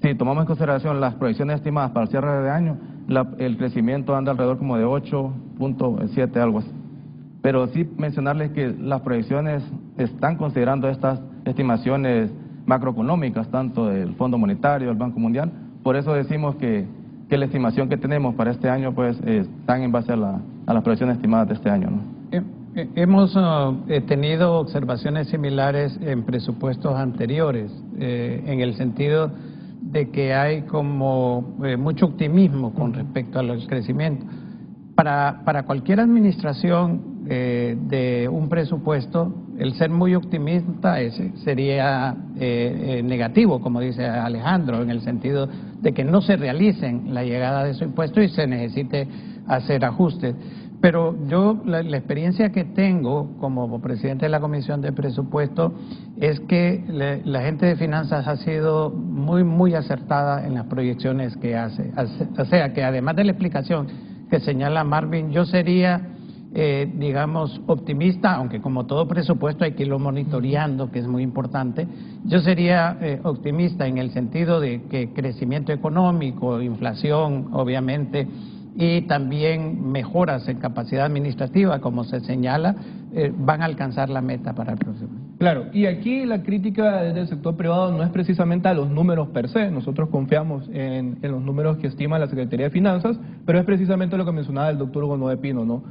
[SPEAKER 6] Si tomamos en consideración las proyecciones estimadas para el cierre de año, el crecimiento anda alrededor como de 8.7, algo así. Pero sí mencionarles que las proyecciones están considerando estas estimaciones macroeconómicas, tanto del Fondo Monetario, del Banco Mundial. Por eso decimos que la estimación que tenemos para este año pues están en base a las proyecciones estimadas de este año, ¿no?
[SPEAKER 4] Hemos tenido observaciones similares en presupuestos anteriores, en el sentido de que hay como mucho optimismo con respecto al crecimiento. Para cualquier administración de un presupuesto, el ser muy optimista sería negativo, como dice Alejandro, en el sentido de que no se realicen la llegada de su impuesto y se necesite hacer ajustes. Pero yo, la experiencia que tengo como presidente de la Comisión de Presupuesto es que la gente de finanzas ha sido muy acertada en las proyecciones que hace. O sea, que además de la explicación que señala Marvin, yo sería, digamos, optimista, aunque como todo presupuesto hay que irlo monitoreando, que es muy importante. Yo sería optimista en el sentido de que crecimiento económico, inflación, obviamente, y también mejoras en capacidad administrativa, como se señala, van a alcanzar la meta para el próximo año.
[SPEAKER 5] Claro, y aquí la crítica desde el sector privado no es precisamente a los números per se, nosotros confiamos en los números que estima la Secretaría de Finanzas, pero es precisamente lo que mencionaba el doctor Hugo Noé Pino, ¿no?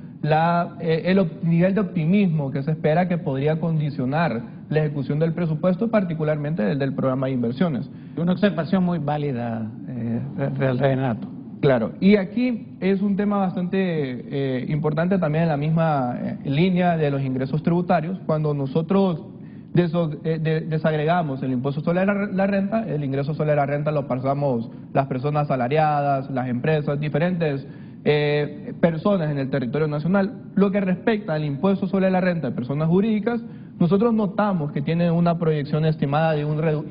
[SPEAKER 5] El nivel de optimismo que se espera que podría condicionar la ejecución del presupuesto, particularmente el del programa de inversiones.
[SPEAKER 4] Una observación muy válida, Renato.
[SPEAKER 5] Claro, y aquí es un tema bastante importante también en la misma línea de los ingresos tributarios. Cuando nosotros desagregamos el impuesto sobre la renta, el ingreso sobre la renta lo pasamos las personas asalariadas, las empresas, diferentes personas en el territorio nacional. Lo que respecta al impuesto sobre la renta de personas jurídicas, nosotros notamos que tiene una proyección estimada y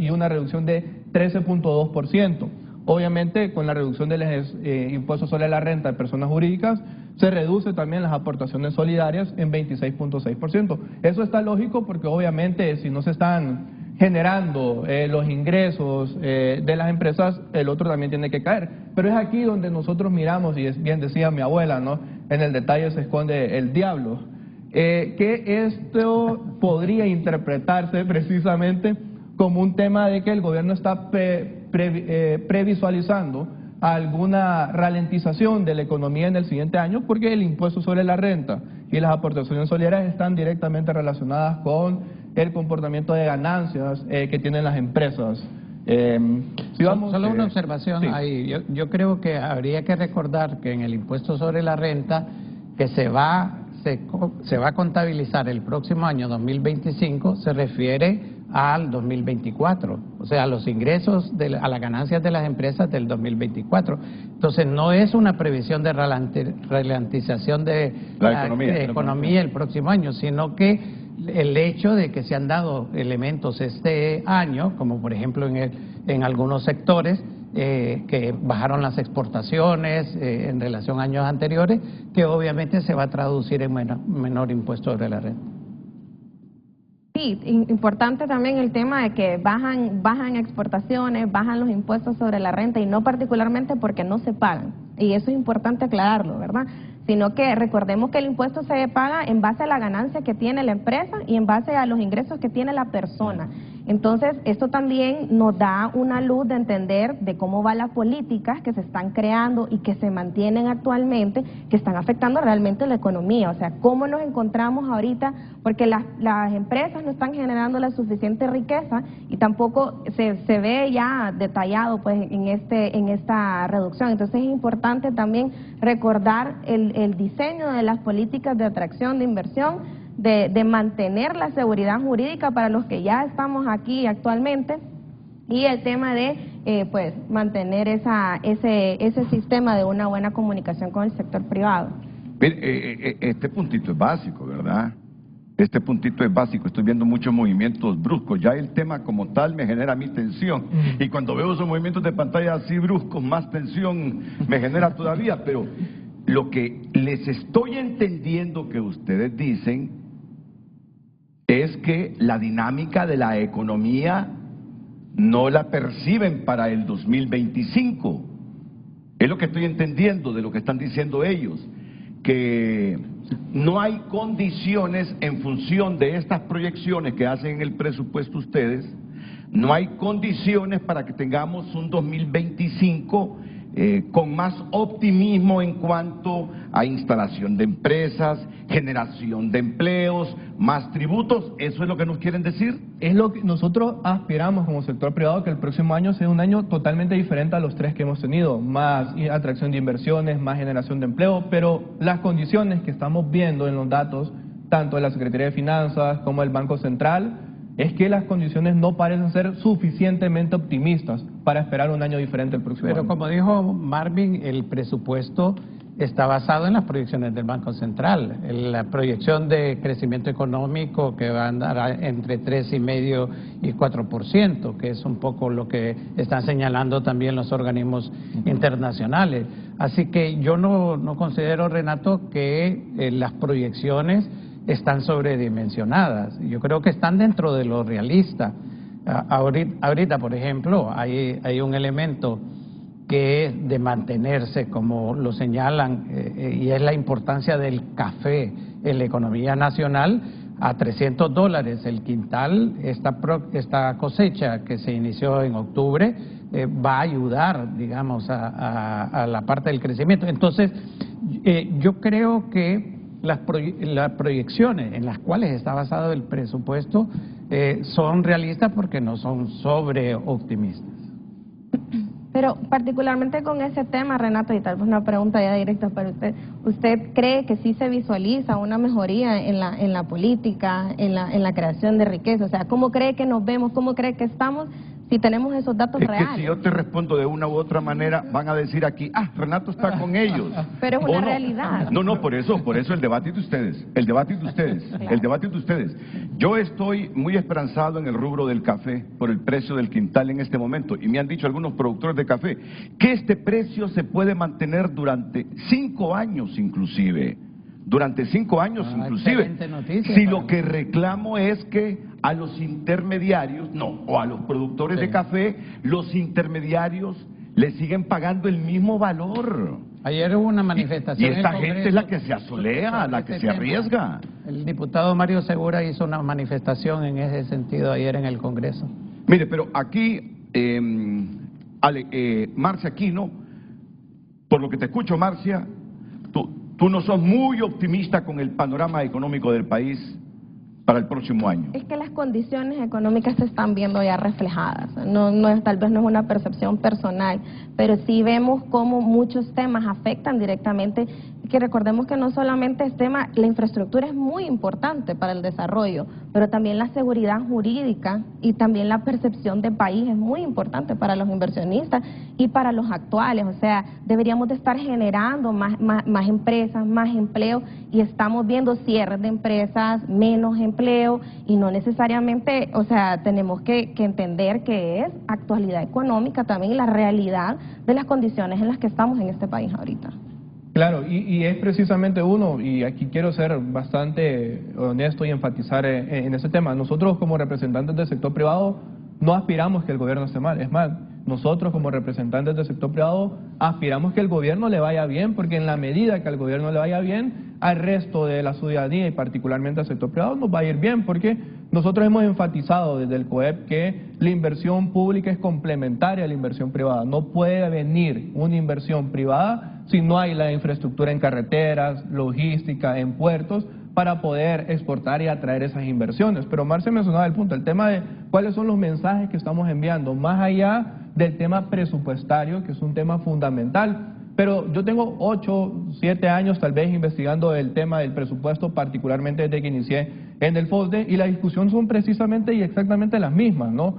[SPEAKER 5] una reducción de 13.2%. Obviamente, con la reducción de los impuestos sobre la renta de personas jurídicas, se reduce también las aportaciones solidarias en 26.6%. Eso está lógico porque obviamente si no se están generando los ingresos de las empresas, el otro también tiene que caer. Pero es aquí donde nosotros miramos, y es bien decía mi abuela, ¿no? En el detalle se esconde el diablo. Que esto podría interpretarse precisamente como un tema de que el gobierno está previsualizando alguna ralentización de la economía en el siguiente año, porque el impuesto sobre la renta y las aportaciones solidarias están directamente relacionadas con el comportamiento de ganancias que tienen las empresas.
[SPEAKER 4] Solo una observación sí. Ahí. Yo creo que habría que recordar que en el impuesto sobre la renta que se va a contabilizar el próximo año 2025 se refiere al 2024, o sea, a los ingresos, a las ganancias de las empresas del 2024. Entonces, no es una previsión de ralentización de la economía el próximo año, sino que el hecho de que se han dado elementos este año, como por ejemplo en algunos sectores, que bajaron las exportaciones en relación a años anteriores, que obviamente se va a traducir en menor impuesto sobre la renta.
[SPEAKER 8] Sí, importante también el tema de que bajan exportaciones, bajan los impuestos sobre la renta y no particularmente porque no se pagan. Y eso es importante aclararlo, ¿verdad? Sino que recordemos que el impuesto se paga en base a la ganancia que tiene la empresa y en base a los ingresos que tiene la persona. Entonces, esto también nos da una luz de entender de cómo van las políticas que se están creando y que se mantienen actualmente, que están afectando realmente la economía. O sea, cómo nos encontramos ahorita, porque las empresas no están generando la suficiente riqueza y tampoco se ve ya detallado pues en esta reducción. Entonces, es importante también recordar el diseño de las políticas de atracción de inversión, de mantener la seguridad jurídica para los que ya estamos aquí actualmente y el tema de pues mantener ese sistema de una buena comunicación con el sector privado.
[SPEAKER 2] Mire, este puntito es básico, ¿verdad? Este puntito es básico. Estoy viendo muchos movimientos bruscos. Ya el tema como tal me genera mi tensión. Y cuando veo esos movimientos de pantalla así bruscos, más tensión me genera todavía. Pero lo que les estoy entendiendo que ustedes dicen es que la dinámica de la economía no la perciben para el 2025. Es lo que estoy entendiendo de lo que están diciendo ellos, que no hay condiciones en función de estas proyecciones que hacen en el presupuesto ustedes, no hay condiciones para que tengamos un 2025 con más optimismo en cuanto a instalación de empresas, generación de empleos, más tributos. ¿Eso es lo que nos quieren decir?
[SPEAKER 5] Es lo que nosotros aspiramos como sector privado, que el próximo año sea un año totalmente diferente a los 3 que hemos tenido, más atracción de inversiones, más generación de empleo, pero las condiciones que estamos viendo en los datos, tanto de la Secretaría de Finanzas como del Banco Central, es que las condiciones no parecen ser suficientemente optimistas para esperar un año diferente el próximo año.
[SPEAKER 4] Pero como dijo Marvin, el presupuesto está basado en las proyecciones del Banco Central. La proyección de crecimiento económico que va a andar entre 3,5% y 4%, que es un poco lo que están señalando también los organismos internacionales. Así que yo no considero, Renato, que las proyecciones están sobredimensionadas. Yo creo que están dentro de lo realista. Ahorita, por ejemplo, hay un elemento que es de mantenerse, como lo señalan, y es la importancia del café en la economía nacional, a $300 el quintal. Esta cosecha que se inició en octubre va a ayudar, digamos, a la parte del crecimiento. Entonces, yo creo que las proyecciones en las cuales está basado el presupuesto son realistas porque no son sobreoptimistas.
[SPEAKER 8] Pero particularmente con ese tema, Renato, y tal vez una pregunta ya directa para usted, ¿usted cree que sí se visualiza una mejoría en la política, en la creación de riqueza? O sea, ¿cómo cree que nos vemos, cómo cree que estamos si tenemos esos datos reales?
[SPEAKER 2] Es que si yo te respondo de una u otra manera, van a decir aquí, Renato está con ellos.
[SPEAKER 8] Pero es una realidad.
[SPEAKER 2] No, por eso el debate de ustedes, el debate de ustedes. Yo estoy muy esperanzado en el rubro del café por el precio del quintal en este momento, y me han dicho algunos productores de café que este precio se puede mantener durante 5 años inclusive. Durante 5 años inclusive. Si lo que reclamo es que a los intermediarios, o a los productores de café, los intermediarios le siguen pagando el mismo valor.
[SPEAKER 4] Ayer hubo una manifestación.
[SPEAKER 2] Y esta gente es la que se asolea, la que se arriesga.
[SPEAKER 4] El diputado Mario Segura hizo una manifestación en ese sentido ayer en el Congreso.
[SPEAKER 2] Mire, pero aquí, Marcia Aquino, por lo que te escucho, Marcia, tú no sos muy optimista con el panorama económico del país para el próximo año.
[SPEAKER 8] Es que las condiciones económicas se están viendo ya reflejadas. Tal vez no es una percepción personal, pero sí vemos cómo muchos temas afectan directamente. Que recordemos que no solamente es tema, la infraestructura es muy importante para el desarrollo, pero también la seguridad jurídica y también la percepción de país es muy importante para los inversionistas y para los actuales. O sea, deberíamos de estar generando más empresas, más empleo, y estamos viendo cierres de empresas, menos empleo, y no necesariamente, o sea, tenemos que entender que es actualidad económica también y la realidad de las condiciones en las que estamos en este país ahorita.
[SPEAKER 5] Claro, y es precisamente y aquí quiero ser bastante honesto y enfatizar en ese tema. Nosotros como representantes del sector privado no aspiramos que el gobierno esté mal, es más, nosotros como representantes del sector privado aspiramos que el gobierno le vaya bien, porque en la medida que al gobierno le vaya bien, al resto de la ciudadanía y particularmente al sector privado nos va a ir bien, porque nosotros hemos enfatizado desde el COEP que la inversión pública es complementaria a la inversión privada. No puede venir una inversión privada si no hay la infraestructura en carreteras, logística, en puertos, para poder exportar y atraer esas inversiones. Pero Marcia mencionaba el punto, el tema de cuáles son los mensajes que estamos enviando, más allá del tema presupuestario, que es un tema fundamental. Pero yo tengo 8, 7 años tal vez investigando el tema del presupuesto, particularmente desde que inicié en el FOSDE, y la discusión son precisamente y exactamente las mismas, ¿no?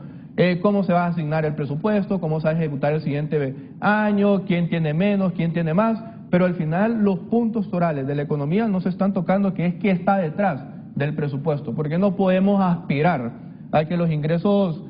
[SPEAKER 5] cómo se va a asignar el presupuesto, cómo se va a ejecutar el siguiente año, quién tiene menos, quién tiene más, pero al final los puntos torales de la economía no se están tocando, que es qué está detrás del presupuesto, porque no podemos aspirar a que los ingresos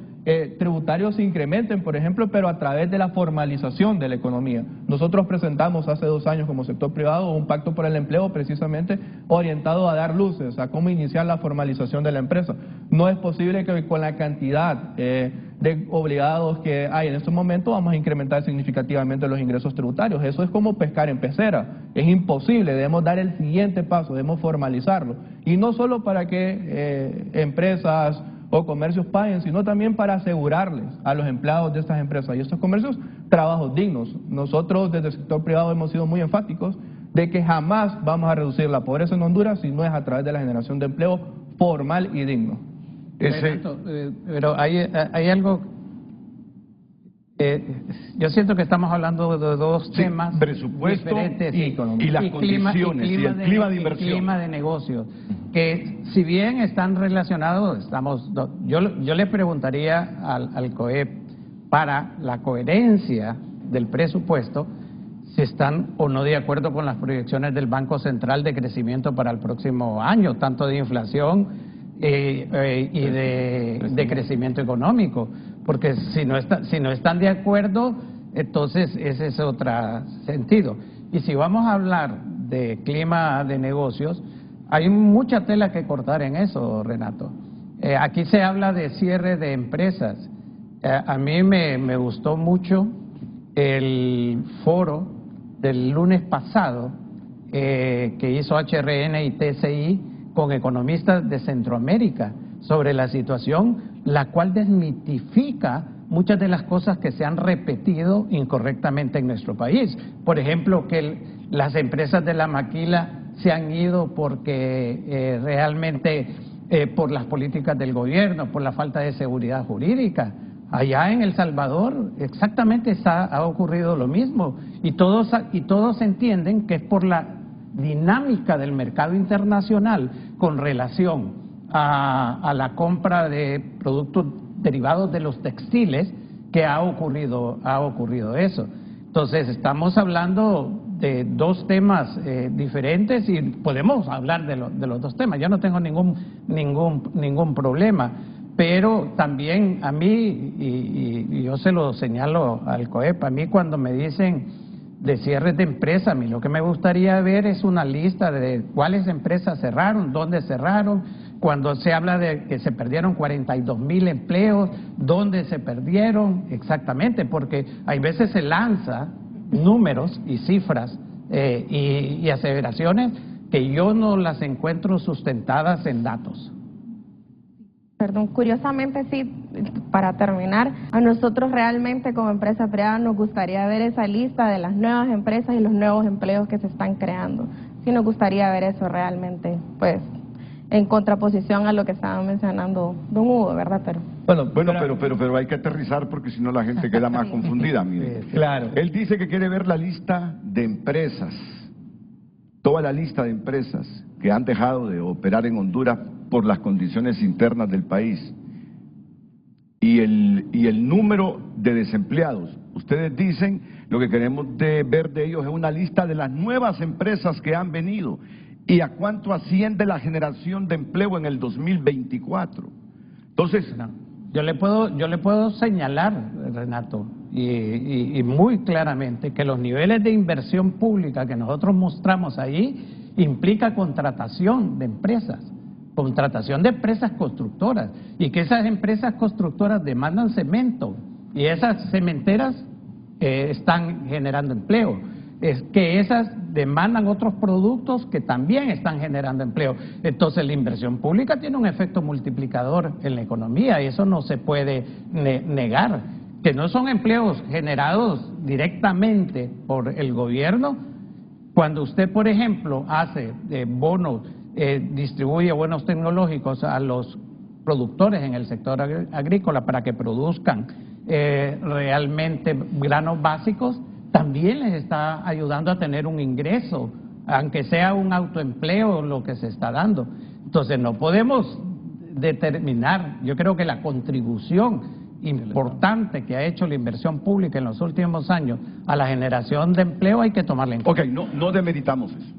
[SPEAKER 5] tributarios se incrementen, por ejemplo, pero a través de la formalización de la economía. Nosotros presentamos hace 2 años como sector privado un pacto por el empleo precisamente orientado a dar luces, a cómo iniciar la formalización de la empresa. No es posible que con la cantidad de obligados que hay en estos momentos vamos a incrementar significativamente los ingresos tributarios. Eso es como pescar en pecera, es imposible, debemos dar el siguiente paso, debemos formalizarlo. Y no solo para que empresas o comercios paguen, sino también para asegurarles a los empleados de estas empresas y estos comercios trabajos dignos. Nosotros desde el sector privado hemos sido muy enfáticos de que jamás vamos a reducir la pobreza en Honduras si no es a través de la generación de empleo formal y digno.
[SPEAKER 4] Pero hay algo, yo siento que estamos hablando de dos temas
[SPEAKER 2] presupuesto
[SPEAKER 4] diferentes
[SPEAKER 2] y las condiciones y el clima de inversión,
[SPEAKER 4] clima de negocios, que si bien están relacionados, yo le preguntaría al COEP para la coherencia del presupuesto si están o no de acuerdo con las proyecciones del Banco Central de crecimiento para el próximo año, tanto de inflación y de crecimiento económico, porque si no están de acuerdo, entonces ese es otro sentido. Y si vamos a hablar de clima de negocios, hay mucha tela que cortar en eso, Renato. Aquí se habla de cierre de empresas. A mí me gustó mucho el foro del lunes pasado que hizo HRN y TCI con economistas de Centroamérica sobre la situación, la cual desmitifica muchas de las cosas que se han repetido incorrectamente en nuestro país. Por ejemplo, que las empresas de la maquila se han ido porque realmente por las políticas del gobierno, por la falta de seguridad jurídica. Allá en El Salvador exactamente ha ocurrido lo mismo y todos entienden que es por la dinámica del mercado internacional con relación a la compra de productos derivados de los textiles que ha ocurrido eso. Entonces estamos hablando de dos temas diferentes y podemos hablar de los dos temas. Yo no tengo ningún problema, pero también a mí, y yo se lo señalo al COEP, a mí cuando me dicen de cierres de empresas, a mí lo que me gustaría ver es una lista de cuáles empresas cerraron, dónde cerraron, cuando se habla de que se perdieron 42,000 empleos, dónde se perdieron exactamente, porque hay veces se lanza números y cifras y aseveraciones que yo no las encuentro sustentadas en datos.
[SPEAKER 8] Perdón, curiosamente sí, para terminar, a nosotros realmente como empresa privada nos gustaría ver esa lista de las nuevas empresas y los nuevos empleos que se están creando. Sí nos gustaría ver eso realmente, pues, en contraposición a lo que estaba mencionando don Hugo, ¿verdad?
[SPEAKER 2] Pero hay que aterrizar porque si no la gente queda más confundida. Mire.
[SPEAKER 5] Claro.
[SPEAKER 2] Él dice que quiere ver la lista de empresas, toda la lista de empresas que han dejado de operar en Honduras por las condiciones internas del país y el número de desempleados. Ustedes dicen, lo que queremos ver de ellos es una lista de las nuevas empresas que han venido y a cuánto asciende la generación de empleo en el 2024. Entonces,
[SPEAKER 4] yo le puedo señalar, Renato, y muy claramente que los niveles de inversión pública que nosotros mostramos ahí implica contratación de empresas constructoras, y que esas empresas constructoras demandan cemento y esas cementeras están generando empleo, es que esas demandan otros productos que también están generando empleo. Entonces la inversión pública tiene un efecto multiplicador en la economía y eso no se puede negar, que no son empleos generados directamente por el gobierno. Cuando usted, por ejemplo, hace bonos, distribuye bonos tecnológicos a los productores en el sector agrícola para que produzcan realmente granos básicos, también les está ayudando a tener un ingreso, aunque sea un autoempleo lo que se está dando. Entonces no podemos determinar, yo creo que la contribución importante que ha hecho la inversión pública en los últimos años a la generación de empleo, hay que tomarla en cuenta.
[SPEAKER 2] Ok, no demeritamos eso.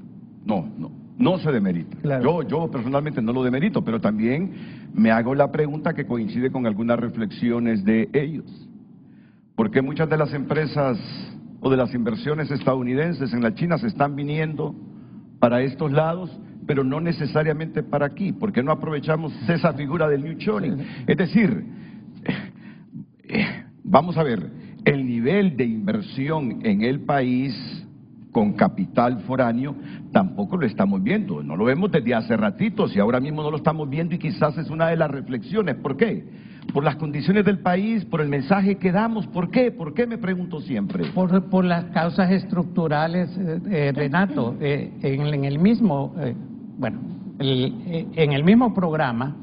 [SPEAKER 2] No se demerita.
[SPEAKER 5] Claro.
[SPEAKER 2] Yo personalmente no lo demerito, pero también me hago la pregunta que coincide con algunas reflexiones de ellos. ¿Por qué muchas de las empresas o de las inversiones estadounidenses en la China se están viniendo para estos lados, pero no necesariamente para aquí? ¿Por qué no aprovechamos esa figura del nearshoring? Es decir, vamos a ver, el nivel de inversión en el país con capital foráneo tampoco lo estamos viendo, no lo vemos desde hace ratitos y ahora mismo no lo estamos viendo, y quizás es una de las reflexiones. ¿Por qué? Por las condiciones del país, por el mensaje que damos. ¿Por qué? ¿Por qué? Me pregunto siempre.
[SPEAKER 4] Por las causas estructurales, Renato, en el mismo programa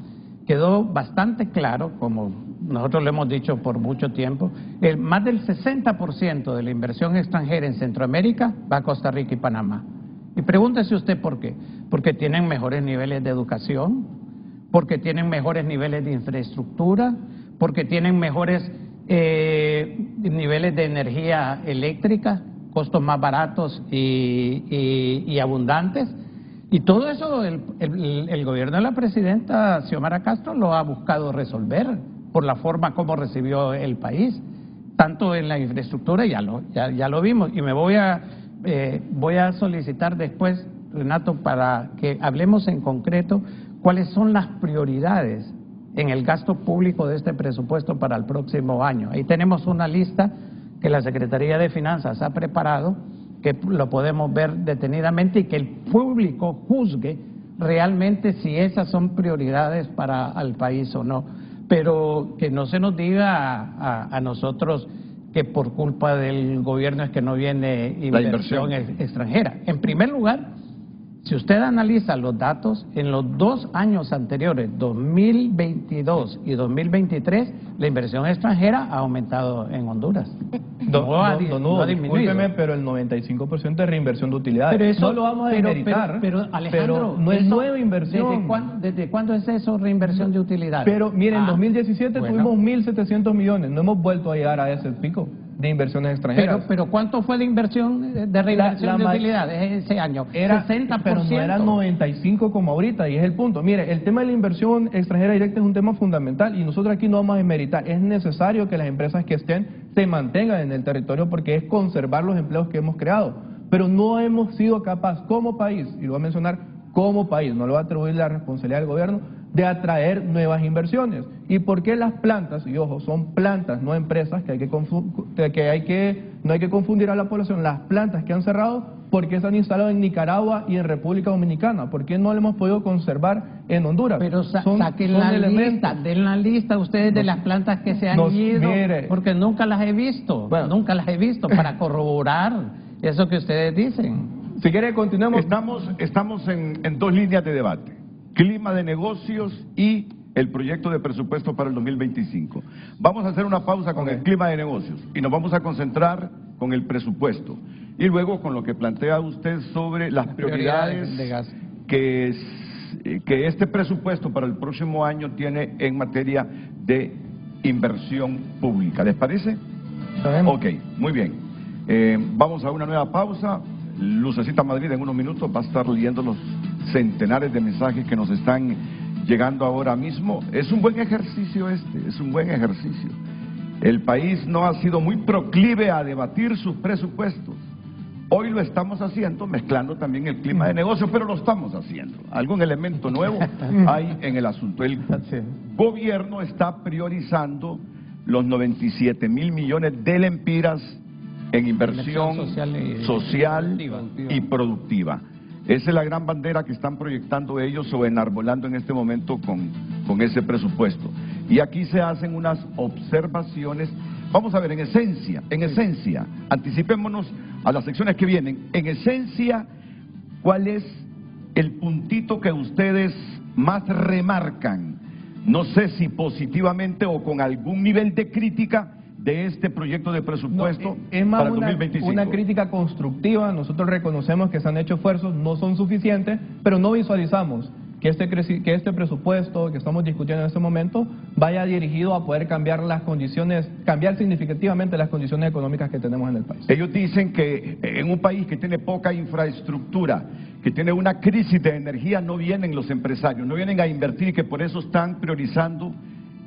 [SPEAKER 4] quedó bastante claro, como nosotros lo hemos dicho por mucho tiempo, más del 60% de la inversión extranjera en Centroamérica va a Costa Rica y Panamá. Y pregúntese usted por qué. Porque tienen mejores niveles de educación, porque tienen mejores niveles de infraestructura, porque tienen mejores niveles de energía eléctrica, costos más baratos y abundantes. Y todo eso el gobierno de la presidenta Xiomara Castro lo ha buscado resolver por la forma como recibió el país, tanto en la infraestructura, ya lo vimos. Y me voy a solicitar después, Renato, para que hablemos en concreto cuáles son las prioridades en el gasto público de este presupuesto para el próximo año. Ahí tenemos una lista que la Secretaría de Finanzas ha preparado, que lo podemos ver detenidamente y que el público juzgue realmente si esas son prioridades para el país o no. Pero que no se nos diga a nosotros que por culpa del gobierno es que no viene inversión extranjera. En primer lugar, si usted analiza los datos, en los 2 años anteriores, 2022 y 2023, la inversión extranjera ha aumentado en Honduras.
[SPEAKER 5] No ha disminuido. Discúlpeme, pero el 95% de reinversión de utilidades.
[SPEAKER 4] Pero eso,
[SPEAKER 5] no lo vamos a demeritar,
[SPEAKER 4] pero Alejandro,
[SPEAKER 5] no es nueva inversión.
[SPEAKER 4] ¿Desde cuándo es eso, reinversión de utilidades?
[SPEAKER 5] Pero miren, en 2017 tuvimos 1.700 millones, no hemos vuelto a llegar a ese pico de inversiones extranjeras.
[SPEAKER 4] Pero ¿cuánto fue de inversión, de reinversión de utilidades ese año?
[SPEAKER 5] Era
[SPEAKER 4] 60%.
[SPEAKER 5] Pero no era 95 como ahorita, y es el punto. Mire, el tema de la inversión extranjera directa es un tema fundamental, y nosotros aquí no vamos a demeritar. Es necesario que las empresas que estén se mantengan en el territorio, porque es conservar los empleos que hemos creado. Pero no hemos sido capaces como país, y lo voy a mencionar como país, no le voy a atribuir la responsabilidad del gobierno, de atraer nuevas inversiones. ¿Y por qué las plantas? Y ojo, son plantas, no empresas, no hay que confundir a la población. Las plantas que han cerrado, ¿por qué se han instalado en Nicaragua y en República Dominicana? ¿Por qué no lo hemos podido conservar en Honduras?
[SPEAKER 4] Pero saquen la lista, den la lista ustedes de las plantas que se han ido, porque nunca las he visto, para corroborar eso que ustedes dicen.
[SPEAKER 5] Si quiere, continuemos.
[SPEAKER 2] Estamos en 2 líneas de debate: clima de negocios y el proyecto de presupuesto para el 2025. Vamos a hacer una pausa con el clima de negocios y nos vamos a concentrar con el presupuesto. Y luego con lo que plantea usted sobre las prioridades
[SPEAKER 4] de gas
[SPEAKER 2] que este presupuesto para el próximo año tiene en materia de inversión pública. ¿Les parece? Ok, muy bien. Vamos a una nueva pausa. Lucecita Madrid en unos minutos va a estar leyendo los centenares de mensajes que nos están llegando ahora mismo. Es un buen ejercicio es un buen ejercicio. El país no ha sido muy proclive a debatir sus presupuestos. Hoy lo estamos haciendo, mezclando también el clima de negocio, pero lo estamos haciendo. Algún elemento nuevo hay en el asunto. El gobierno está priorizando los 97.000 millones de lempiras en inversión social y productiva. Esa es la gran bandera que están proyectando ellos o enarbolando en este momento con ese presupuesto. Y aquí se hacen unas observaciones. Vamos a ver, en esencia, anticipémonos a las secciones que vienen. En esencia, ¿cuál es el puntito que ustedes más remarcan? No sé si positivamente o con algún nivel de crítica de este proyecto de presupuesto
[SPEAKER 5] es más
[SPEAKER 2] para el 2025.
[SPEAKER 5] Una crítica constructiva. Nosotros reconocemos que se han hecho esfuerzos, no son suficientes, pero no visualizamos que este presupuesto que estamos discutiendo en este momento vaya dirigido a poder cambiar significativamente las condiciones económicas que tenemos en el país.
[SPEAKER 2] Ellos dicen que en un país que tiene poca infraestructura, que tiene una crisis de energía, no vienen los empresarios, no vienen a invertir y que por eso están priorizando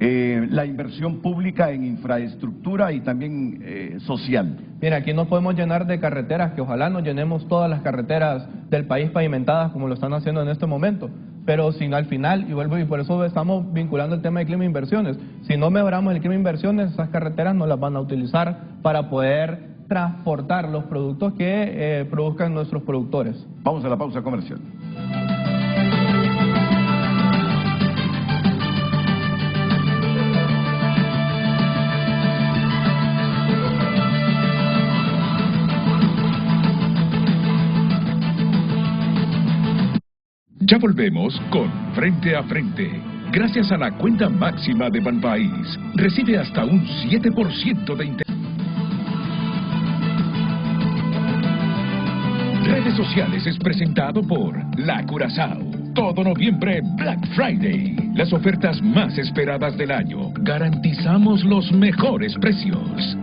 [SPEAKER 2] la inversión pública en infraestructura y también social.
[SPEAKER 5] Mira, aquí nos podemos llenar de carreteras, que ojalá nos llenemos todas las carreteras del país pavimentadas como lo están haciendo en este momento, pero si no, al final, y por eso estamos vinculando el tema de clima e inversiones, si no mejoramos el clima e inversiones, esas carreteras no las van a utilizar para poder transportar los productos que produzcan nuestros productores.
[SPEAKER 2] Vamos a la pausa comercial.
[SPEAKER 1] Ya volvemos con Frente a Frente. Gracias a la cuenta máxima de Banpaís, recibe hasta un 7% de interés. Redes Sociales es presentado por La Curazao. Todo noviembre, Black Friday. Las ofertas más esperadas del año. Garantizamos los mejores precios.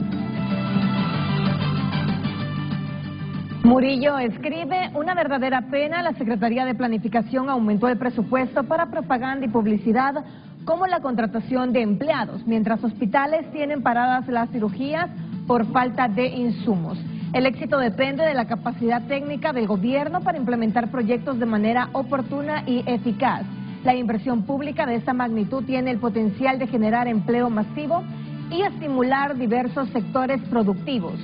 [SPEAKER 3] Murillo escribe, una verdadera pena, la Secretaría de Planificación aumentó el presupuesto para propaganda y publicidad como la contratación de empleados, mientras hospitales tienen paradas las cirugías por falta de insumos. El éxito depende de la capacidad técnica del gobierno para implementar proyectos de manera oportuna y eficaz. La inversión pública de esta magnitud tiene el potencial de generar empleo masivo y estimular diversos sectores productivos.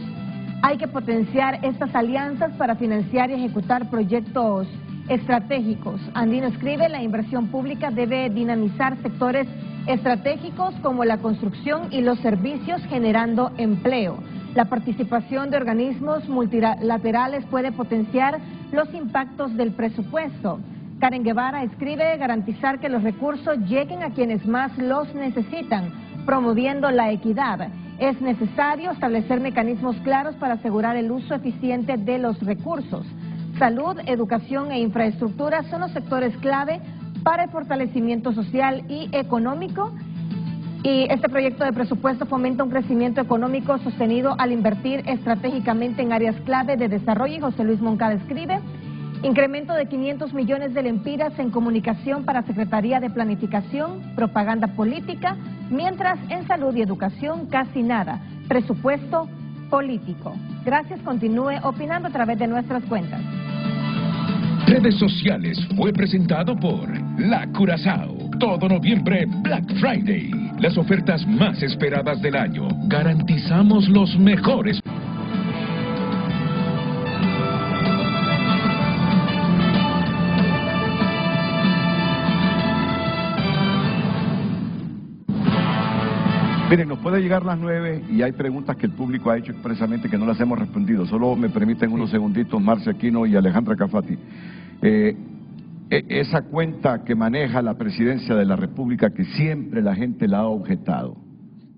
[SPEAKER 3] Hay que potenciar estas alianzas para financiar y ejecutar proyectos estratégicos. Andino escribe, la inversión pública debe dinamizar sectores estratégicos como la construcción y los servicios, generando empleo. La participación de organismos multilaterales puede potenciar los impactos del presupuesto. Karen Guevara escribe, garantizar que los recursos lleguen a quienes más los necesitan, promoviendo la equidad. Es necesario establecer mecanismos claros para asegurar el uso eficiente de los recursos. Salud, educación e infraestructura son los sectores clave para el fortalecimiento social y económico. Y este proyecto de presupuesto fomenta un crecimiento económico sostenido al invertir estratégicamente en áreas clave de desarrollo. Y José Luis Moncada escribe, incremento de 500 millones de lempiras en comunicación para Secretaría de Planificación, propaganda política, mientras en salud y educación casi nada, presupuesto político. Gracias, continúe opinando a través de nuestras cuentas.
[SPEAKER 1] Redes Sociales fue presentado por La Curazao. Todo noviembre, Black Friday. Las ofertas más esperadas del año. Garantizamos los mejores.
[SPEAKER 2] Miren, nos puede llegar las 9 y hay preguntas que el público ha hecho expresamente que no las hemos respondido. Solo me permiten unos segunditos, Marcia Aquino y Alejandra Cafati. Esa cuenta que maneja la Presidencia de la República, que siempre la gente la ha objetado.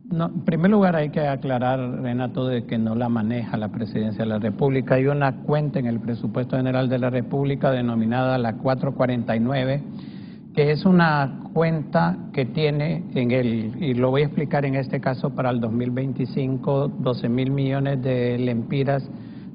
[SPEAKER 4] No, en primer lugar hay que aclarar, Renato, de que no la maneja la Presidencia de la República. Hay una cuenta en el Presupuesto General de la República denominada la 449, que es una cuenta que tiene y lo voy a explicar en este caso para el 2025, 12.000 millones de lempiras,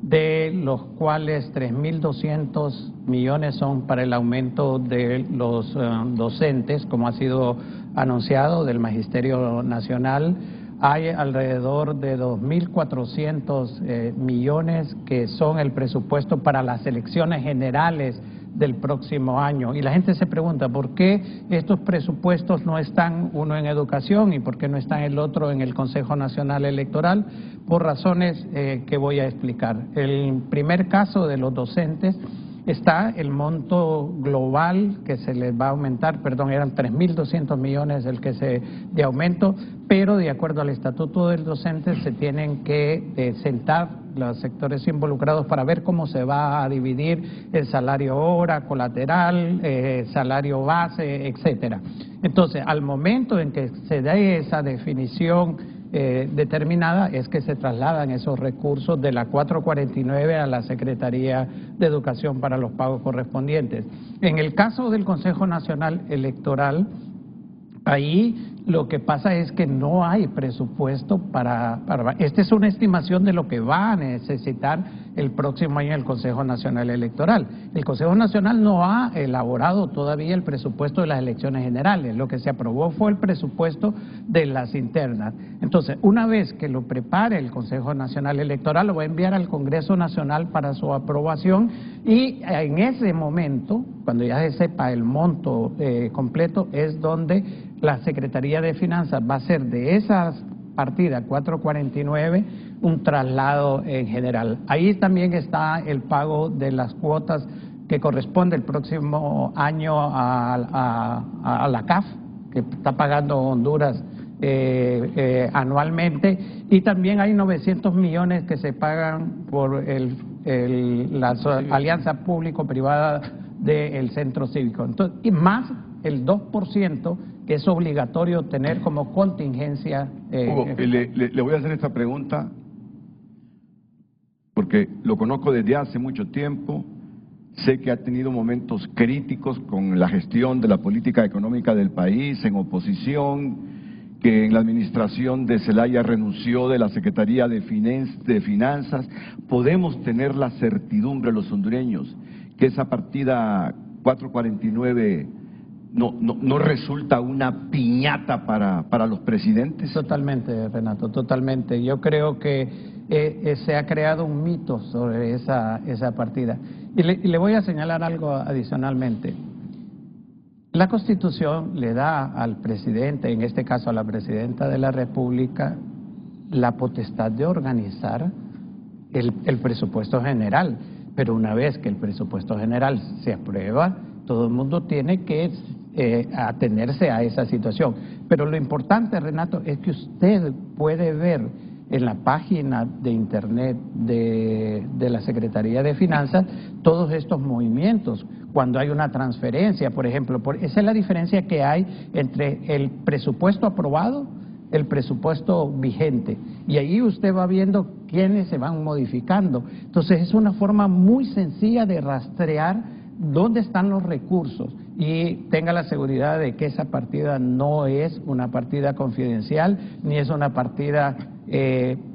[SPEAKER 4] de los cuales 3.200 millones son para el aumento de los docentes, como ha sido anunciado, del Magisterio Nacional. Hay alrededor de 2.400 millones que son el presupuesto para las elecciones generales del próximo año. Y la gente se pregunta, ¿por qué estos presupuestos no están, uno en educación y por qué no está el otro en el Consejo Nacional Electoral? Por razones que voy a explicar. El primer caso de los docentes está el monto global que se les va a aumentar, eran 3.200 millones de aumento, pero de acuerdo al Estatuto del Docente se tienen que sentar los sectores involucrados para ver cómo se va a dividir el salario hora, colateral, salario base, etcétera. Entonces, al momento en que se dé esa definición determinada, es que se trasladan esos recursos de la 449 a la Secretaría de Educación para los pagos correspondientes. En el caso del Consejo Nacional Electoral, ahí lo que pasa es que no hay presupuesto para... Esta es una estimación de lo que va a necesitar el próximo año el Consejo Nacional Electoral. El Consejo Nacional no ha elaborado todavía el presupuesto de las elecciones generales. Lo que se aprobó fue el presupuesto de las internas. Entonces, una vez que lo prepare el Consejo Nacional Electoral, lo va a enviar al Congreso Nacional para su aprobación y en ese momento, cuando ya se sepa el monto completo, es donde la Secretaría de Finanzas va a hacer de esas partidas 449 un traslado en general. Ahí también está el pago de las cuotas que corresponde el próximo año a la CAF, que está pagando Honduras anualmente, y también hay 900 millones que se pagan por la alianza público-privada del centro cívico. Entonces, y más el 2% que es obligatorio tener como contingencia.
[SPEAKER 2] Hugo, le voy a hacer esta pregunta porque lo conozco desde hace mucho tiempo, sé que ha tenido momentos críticos con la gestión de la política económica del país, en oposición, que en la administración de Zelaya renunció de la Secretaría de Finanzas. ¿Podemos tener la certidumbre los hondureños que esa partida 449 no resulta una piñata para los presidentes?
[SPEAKER 4] Totalmente, Renato, totalmente. Yo creo que se ha creado un mito sobre esa partida. Y le voy a señalar algo adicionalmente. La Constitución le da al presidente, en este caso a la presidenta de la República, la potestad de organizar el presupuesto general. Pero una vez que el presupuesto general se aprueba, todo el mundo tiene que atenerse a esa situación. Pero lo importante, Renato, es que usted puede ver en la página de internet de la Secretaría de Finanzas todos estos movimientos. Cuando hay una transferencia, por ejemplo, esa es la diferencia que hay entre el presupuesto aprobado, el presupuesto vigente. Y ahí usted va viendo quiénes se van modificando. Entonces es una forma muy sencilla de rastrear dónde están los recursos, y tenga la seguridad de que esa partida no es una partida confidencial, ni es una partida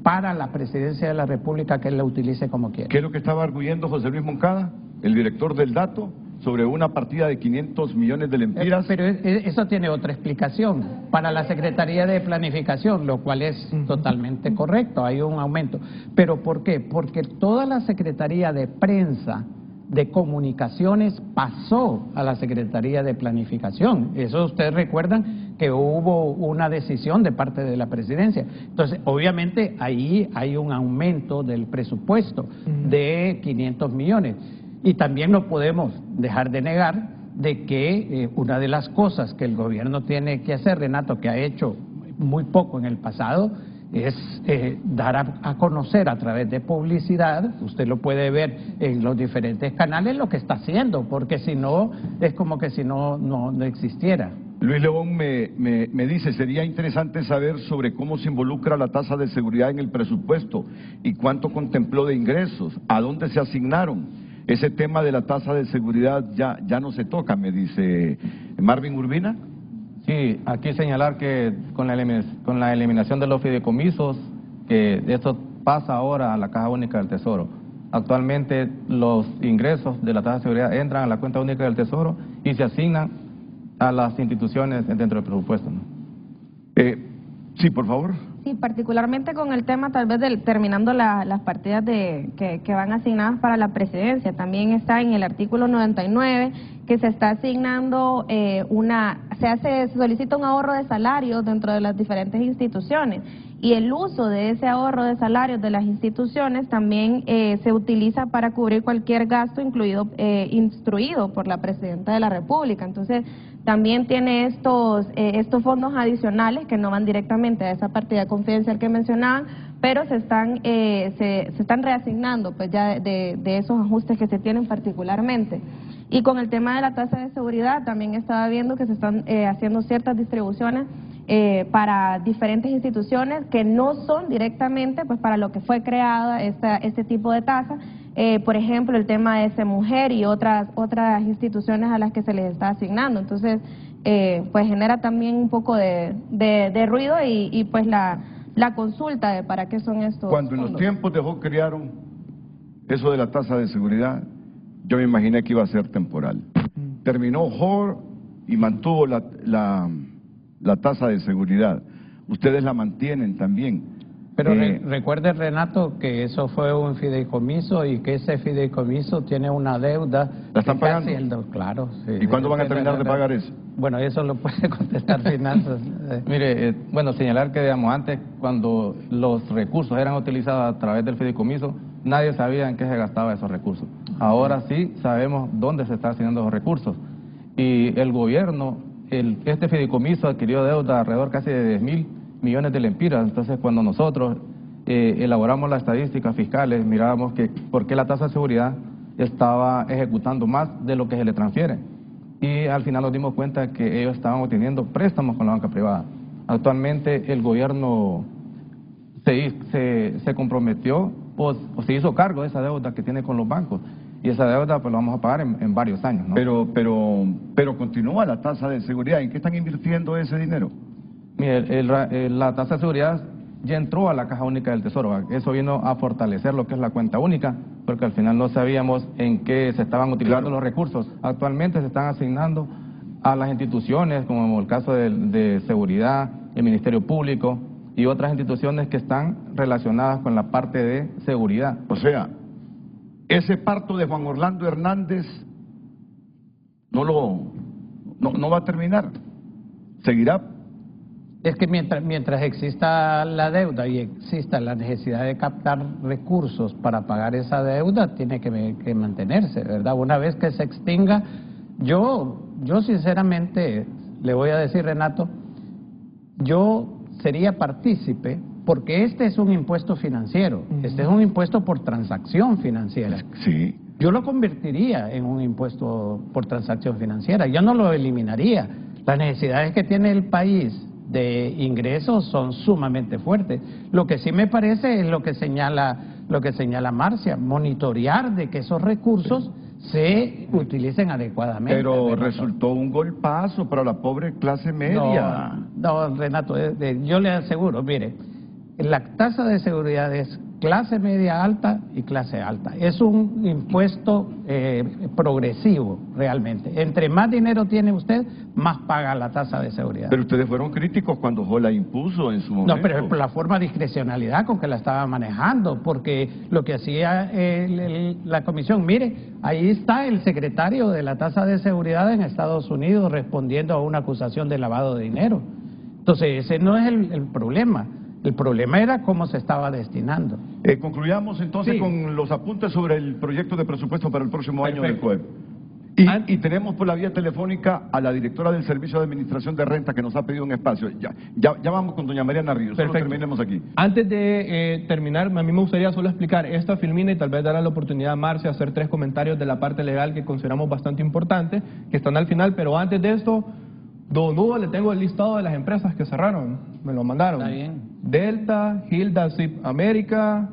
[SPEAKER 4] para la presidencia de la República, que él la utilice como quiera.
[SPEAKER 2] ¿Qué es lo que estaba arguyendo José Luis Moncada, el director del dato, sobre una partida de 500 millones de lempiras?
[SPEAKER 4] Pero eso tiene otra explicación para la Secretaría de Planificación, lo cual es totalmente correcto, hay un aumento. ¿Pero por qué? Porque toda la Secretaría de Prensa, de Comunicaciones, pasó a la Secretaría de Planificación. Eso ustedes recuerdan que hubo una decisión de parte de la presidencia. Entonces, obviamente, ahí hay un aumento del presupuesto de 500 millones. Y también no podemos dejar de negar de que una de las cosas que el gobierno tiene que hacer, Renato, que ha hecho muy poco en el pasado, es dar a conocer a través de publicidad. Usted lo puede ver en los diferentes canales lo que está haciendo, porque si no, es como que si no existiera.
[SPEAKER 2] Luis León me dice, sería interesante saber sobre cómo se involucra la tasa de seguridad en el presupuesto y cuánto contempló de ingresos, a dónde se asignaron. Ese tema de la tasa de seguridad ya no se toca, me dice Marvin Urbina.
[SPEAKER 6] Sí, aquí señalar que con la eliminación de los fideicomisos, que esto pasa ahora a la Caja Única del Tesoro. Actualmente los ingresos de la tasa de seguridad entran a la cuenta única del Tesoro y se asignan a las instituciones dentro del presupuesto, ¿no?
[SPEAKER 2] Sí, por favor.
[SPEAKER 8] Sí, particularmente con el tema tal vez terminando las partidas que van asignadas para la presidencia. También está en el artículo 99 que se está asignando se solicita un ahorro de salarios dentro de las diferentes instituciones, y el uso de ese ahorro de salarios de las instituciones también se utiliza para cubrir cualquier gasto instruido por la Presidenta de la República. Entonces, también tiene estos fondos adicionales que no van directamente a esa partida confidencial que mencionaban, pero se están reasignando pues ya de esos ajustes que se tienen particularmente. Y con el tema de la tasa de seguridad, también estaba viendo que se están haciendo ciertas distribuciones para diferentes instituciones que no son directamente pues para lo que fue creada este tipo de tasa. Por ejemplo, el tema de SEMujer y otras instituciones a las que se les está asignando. Entonces, pues genera también un poco de ruido y pues la consulta de para qué son estos
[SPEAKER 2] Cuando en los
[SPEAKER 8] fondos.
[SPEAKER 2] tiempos de Hoc crearon eso de la tasa de seguridad, yo me imaginé que iba a ser temporal. Terminó Hoc y mantuvo la tasa de seguridad. Ustedes la mantienen también.
[SPEAKER 4] Pero recuerde, Renato, que eso fue un fideicomiso y que ese fideicomiso tiene una deuda.
[SPEAKER 2] ¿La están
[SPEAKER 4] de casi
[SPEAKER 2] pagando?
[SPEAKER 4] Claro. Sí.
[SPEAKER 2] ¿Y cuándo van a terminar de pagar eso?
[SPEAKER 4] Bueno, eso lo puede contestar Finanzas.
[SPEAKER 6] Mire, bueno, señalar que, digamos, antes, cuando los recursos eran utilizados a través del fideicomiso, nadie sabía en qué se gastaba esos recursos. Ahora sí sabemos dónde se están asignando los recursos. Y el gobierno, este fideicomiso adquirió deuda alrededor casi de 10.000 millones de lempiras. Entonces, cuando nosotros elaboramos las estadísticas fiscales, mirábamos que por qué la tasa de seguridad estaba ejecutando más de lo que se le transfiere. Y al final nos dimos cuenta que ellos estaban obteniendo préstamos con la banca privada. Actualmente el gobierno se comprometió o se hizo cargo de esa deuda que tiene con los bancos. Y esa deuda pues la vamos a pagar en varios años, ¿no?
[SPEAKER 2] Pero continúa la tasa de seguridad. ¿En qué están invirtiendo ese dinero?
[SPEAKER 6] Mire, la tasa de seguridad ya entró a la Caja Única del Tesoro. Eso vino a fortalecer lo que es la cuenta única, porque al final no sabíamos en qué se estaban utilizando los recursos. Actualmente se están asignando a las instituciones, como el caso de seguridad, el Ministerio Público y otras instituciones que están relacionadas con la parte de seguridad.
[SPEAKER 2] O sea, ese parto de Juan Orlando Hernández no va a terminar. Seguirá.
[SPEAKER 4] Es que mientras exista la deuda y exista la necesidad de captar recursos para pagar esa deuda, tiene que mantenerse, ¿verdad? Una vez que se extinga, yo sinceramente le voy a decir, Renato, yo sería partícipe, porque este es un impuesto financiero, este es un impuesto por transacción financiera.
[SPEAKER 2] Sí.
[SPEAKER 4] Yo lo convertiría en un impuesto por transacción financiera, yo no lo eliminaría. Las necesidades que tiene el país de ingresos son sumamente fuertes. Lo que sí me parece es lo que señala Marcia, monitorear de que esos recursos se utilicen adecuadamente.
[SPEAKER 2] Pero
[SPEAKER 4] Renato,
[SPEAKER 2] resultó un golpazo para la pobre clase media.
[SPEAKER 4] No, Renato, yo le aseguro, mire, la tasa de seguridad es clase media alta y clase alta. Es un impuesto progresivo, realmente. Entre más dinero tiene usted, más paga la tasa de seguridad.
[SPEAKER 2] Pero ustedes fueron críticos cuando Hoc la impuso en su momento.
[SPEAKER 4] No, pero por la forma de discrecionalidad con que la estaba manejando, porque lo que hacía la comisión, mire, ahí está el secretario de la tasa de seguridad en Estados Unidos respondiendo a una acusación de lavado de dinero. Entonces, ese no es el problema. El problema era cómo se estaba destinando.
[SPEAKER 2] Concluyamos entonces con los apuntes sobre el proyecto de presupuesto para el próximo año del COEP. Y tenemos por la vía telefónica a la directora del Servicio de Administración de Renta que nos ha pedido un espacio. Ya vamos con doña Mariana Ríos. Solo terminemos aquí.
[SPEAKER 5] Antes de terminar, a mí me gustaría solo explicar esta filmina y tal vez darle la oportunidad a Marcia a hacer 3 comentarios de la parte legal que consideramos bastante importante, que están al final, pero antes de esto, don Hugo, le tengo el listado de las empresas que cerraron, me lo mandaron.
[SPEAKER 4] Está bien.
[SPEAKER 5] Delta, Hilda Zip América,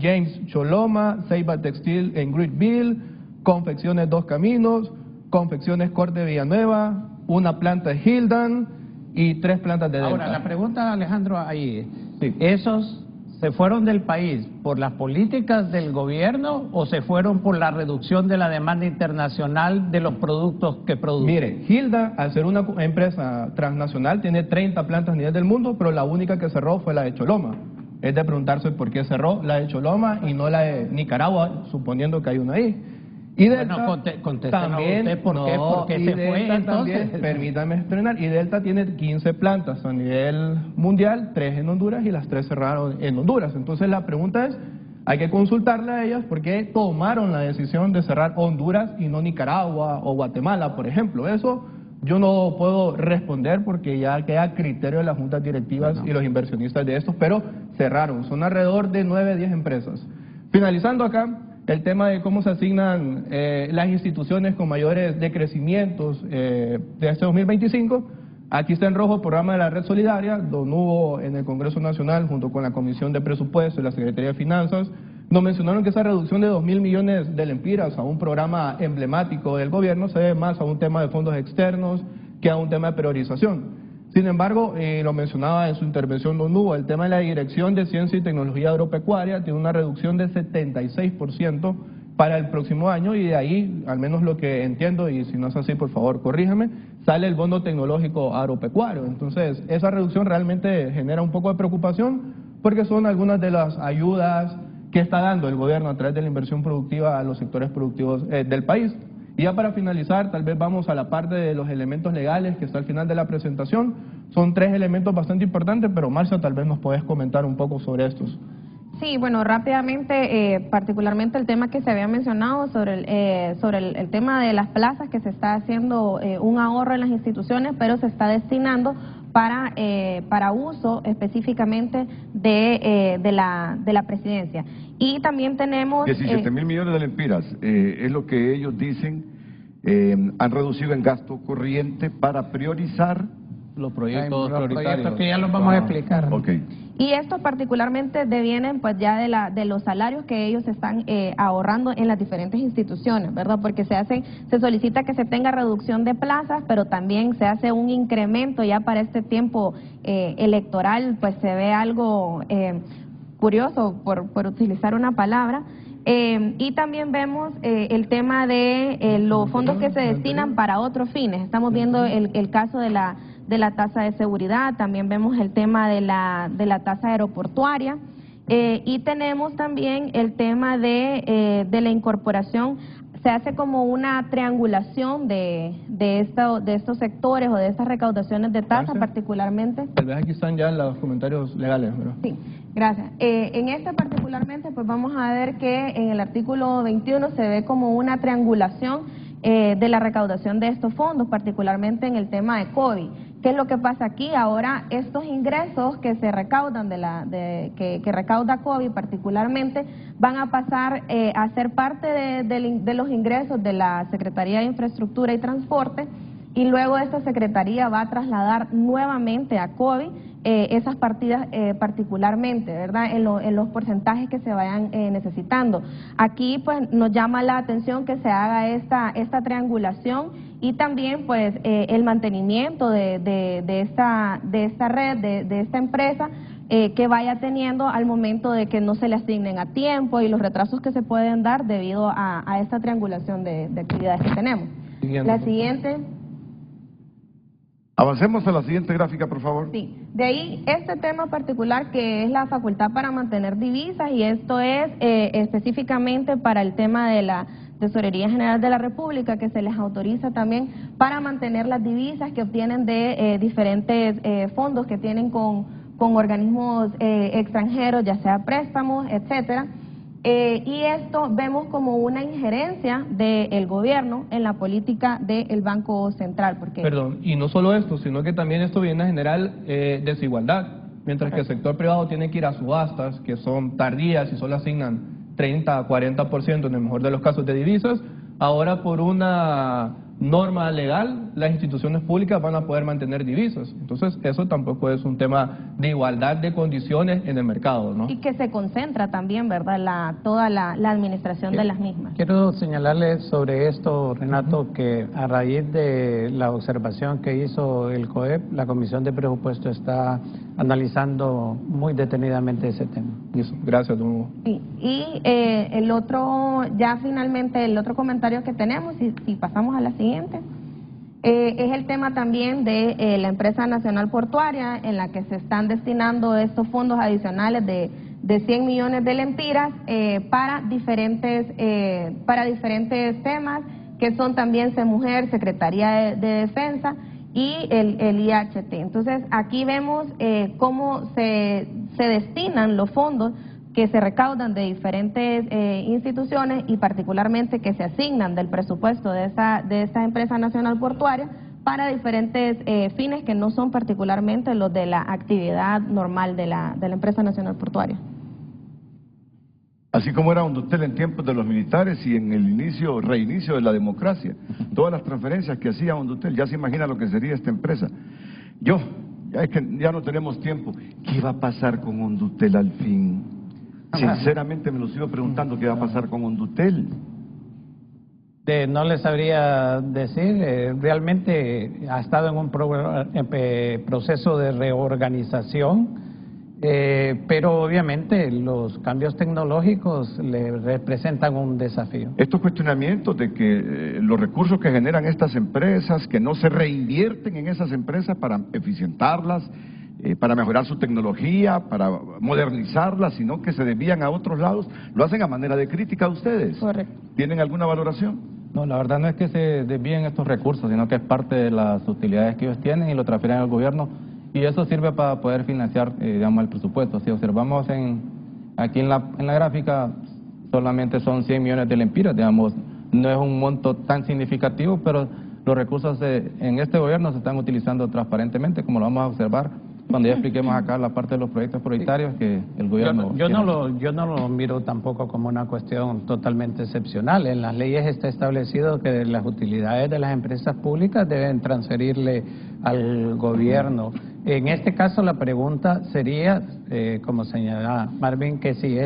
[SPEAKER 5] James Choloma, Ceiba Textil en Greenville, Confecciones Dos Caminos, Confecciones Corte Villanueva, una planta de Hildan y 3 plantas de Delta.
[SPEAKER 4] Ahora, la pregunta, Alejandro, ahí
[SPEAKER 5] Sí.
[SPEAKER 4] ¿esos se fueron del país por las políticas del gobierno o se fueron por la reducción de la demanda internacional de los productos que producen?
[SPEAKER 5] Mire, Hilda, al ser una empresa transnacional, tiene 30 plantas a nivel del mundo, pero la única que cerró fue la de Choloma. Es de preguntarse por qué cerró la de Choloma y no la de Nicaragua, suponiendo que hay una ahí. Y Delta
[SPEAKER 4] Bueno, contéstenos
[SPEAKER 5] también,
[SPEAKER 4] usted por qué se fue
[SPEAKER 5] Delta
[SPEAKER 4] entonces.
[SPEAKER 5] también, permítame estrenar, y Delta tiene 15 plantas a nivel mundial, 3 en Honduras y las 3 cerraron en Honduras. Entonces la pregunta es, hay que consultarle a ellas por qué tomaron la decisión de cerrar Honduras y no Nicaragua o Guatemala, por ejemplo. Eso yo no puedo responder porque ya queda a criterio de las juntas directivas y los inversionistas de estos, pero cerraron. Son alrededor de 9 o 10 empresas. Finalizando acá, el tema de cómo se asignan las instituciones con mayores decrecimientos de este 2025, Aquí está en rojo el programa de la Red Solidaria. Don Hugo en el Congreso Nacional, junto con la Comisión de Presupuesto y la Secretaría de Finanzas, nos mencionaron que esa reducción de 2.000 millones de lempiras a un programa emblemático del gobierno se debe más a un tema de fondos externos que a un tema de priorización. Sin embargo, lo mencionaba en su intervención don Hugo, el tema de la Dirección de Ciencia y Tecnología Agropecuaria tiene una reducción de 76% para el próximo año, y de ahí, al menos lo que entiendo, y si no es así, por favor, corríjame, sale el bono tecnológico agropecuario. Entonces, esa reducción realmente genera un poco de preocupación, porque son algunas de las ayudas que está dando el gobierno a través de la inversión productiva a los sectores productivos del país. Y ya para finalizar, tal vez vamos a la parte de los elementos legales que está al final de la presentación. Son 3 elementos bastante importantes, pero Marcia, tal vez nos puedes comentar un poco sobre estos.
[SPEAKER 8] Sí, bueno, rápidamente, particularmente el tema que se había mencionado sobre el tema de las plazas, que se está haciendo un ahorro en las instituciones, pero se está destinando para uso específicamente de la presidencia. Y también tenemos...
[SPEAKER 2] 17.000 millones de lempiras, es lo que ellos dicen, han reducido en gasto corriente para priorizar
[SPEAKER 6] los proyectos prioritarios.
[SPEAKER 4] Que ya los vamos a explicar.
[SPEAKER 2] Okay.
[SPEAKER 8] Y estos particularmente devienen pues ya de los salarios que ellos están ahorrando en las diferentes instituciones, ¿verdad? Porque se solicita que se tenga reducción de plazas, pero también se hace un incremento ya para este tiempo electoral, pues se ve algo curioso, por utilizar una palabra. Y también vemos el tema de los fondos que se destinan para otros fines. Estamos viendo el caso de la tasa de seguridad, también vemos el tema de la tasa aeroportuaria, y tenemos también el tema de la incorporación. Se hace como una triangulación de estos sectores o de estas recaudaciones de tasa. Gracias. Particularmente.
[SPEAKER 5] Tal vez aquí están ya los comentarios legales, ¿verdad?
[SPEAKER 8] Sí, gracias. En este particularmente, pues vamos a ver que en el artículo 21 se ve como una triangulación de la recaudación de estos fondos, particularmente en el tema de COVID. ¿Qué es lo que pasa aquí? Ahora estos ingresos que se recaudan que recauda COVID particularmente van a pasar a ser parte de los ingresos de la Secretaría de Infraestructura y Transporte, y luego esta Secretaría va a trasladar nuevamente a COVID esas partidas particularmente, ¿verdad? En los porcentajes que se vayan necesitando. Aquí pues nos llama la atención que se haga esta triangulación, y también pues el mantenimiento de esta red, de esta empresa, que vaya teniendo al momento de que no se le asignen a tiempo, y los retrasos que se pueden dar debido a esta triangulación de actividades que tenemos. La siguiente.
[SPEAKER 2] Avancemos a la siguiente gráfica, por favor.
[SPEAKER 8] Sí, de ahí este tema particular que es la facultad para mantener divisas, y esto es específicamente para el tema de la Tesorería General de la República, que se les autoriza también para mantener las divisas que obtienen de diferentes fondos que tienen con organismos extranjeros, ya sea préstamos, etcétera. Y esto vemos como una injerencia del gobierno en la política del Banco Central. Porque...
[SPEAKER 5] Perdón, y no solo esto, sino que también esto viene a generar desigualdad. Mientras que el sector privado tiene que ir a subastas, que son tardías y solo asignan 30 a 40% en el mejor de los casos de divisas, ahora por una norma legal las instituciones públicas van a poder mantener divisas. Entonces eso tampoco es un tema de igualdad de condiciones en el mercado, ¿no?
[SPEAKER 8] Y que se concentra también, ¿verdad?, toda la administración de las mismas.
[SPEAKER 4] Quiero señalarle sobre esto, Renato, que a raíz de la observación que hizo el COEP, la Comisión de Presupuesto está analizando muy detenidamente ese tema.
[SPEAKER 5] Eso, gracias, don Hugo.
[SPEAKER 8] Sí. Y el otro, ya finalmente, el otro comentario que tenemos, si pasamos a la siguiente, es el tema también de la empresa nacional portuaria, en la que se están destinando estos fondos adicionales de 100 millones de lempiras para diferentes temas, que son también CEMUJER, Secretaría de Defensa y el IHT. Entonces aquí vemos cómo se destinan los fondos que se recaudan de diferentes instituciones, y particularmente que se asignan del presupuesto de esta empresa nacional portuaria para diferentes fines que no son particularmente los de la actividad normal de la empresa nacional portuaria.
[SPEAKER 2] Así como era Hondutel en tiempos de los militares y en el reinicio de la democracia, todas las transferencias que hacía Hondutel, ya se imagina lo que sería esta empresa. Ya es que ya no tenemos tiempo. ¿Qué va a pasar con Hondutel al fin? Sinceramente me lo sigo preguntando, ¿qué va a pasar con Hondutel?
[SPEAKER 4] No les sabría decir, realmente ha estado en un proceso de reorganización, pero obviamente los cambios tecnológicos le representan un desafío.
[SPEAKER 2] Estos cuestionamientos de que los recursos que generan estas empresas, que no se reinvierten en esas empresas para eficientarlas, para mejorar su tecnología, para modernizarlas, sino que se desvían a otros lados, lo hacen a manera de crítica a ustedes.
[SPEAKER 8] Correcto.
[SPEAKER 2] ¿Tienen alguna valoración?
[SPEAKER 6] No, la verdad no es que se desvíen estos recursos, sino que es parte de las utilidades que ellos tienen y lo transfieren al gobierno, y eso sirve para poder financiar, digamos, el presupuesto. Si observamos aquí en la gráfica, solamente son 100 millones de lempiras, digamos, no es un monto tan significativo, pero los recursos en este gobierno se están utilizando transparentemente, como lo vamos a observar cuando ya expliquemos acá la parte de los proyectos prioritarios que el gobierno...
[SPEAKER 4] Yo no lo miro tampoco como una cuestión totalmente excepcional. En las leyes está establecido que las utilidades de las empresas públicas deben transferirle al gobierno. En este caso la pregunta sería, como señala Marvin, que si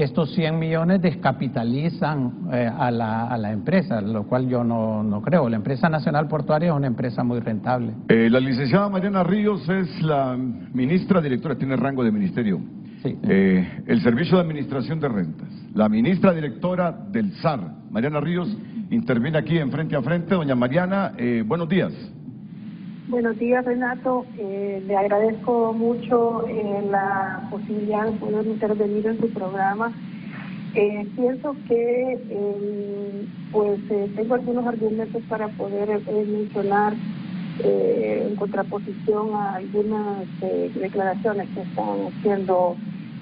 [SPEAKER 4] estos 100 millones descapitalizan a la empresa, lo cual yo no creo. La empresa nacional portuaria es una empresa muy rentable.
[SPEAKER 2] La licenciada Mariana Ríos es la ministra directora, tiene rango de ministerio.
[SPEAKER 4] Sí.
[SPEAKER 2] El Servicio de Administración de Rentas. La ministra directora del SAR, Mariana Ríos, interviene aquí en Frente a Frente. Doña Mariana, buenos días.
[SPEAKER 9] Buenos días, Renato. Le agradezco mucho la posibilidad de poder intervenir en su programa. Pienso que tengo algunos argumentos para poder mencionar en contraposición a algunas declaraciones que están haciendo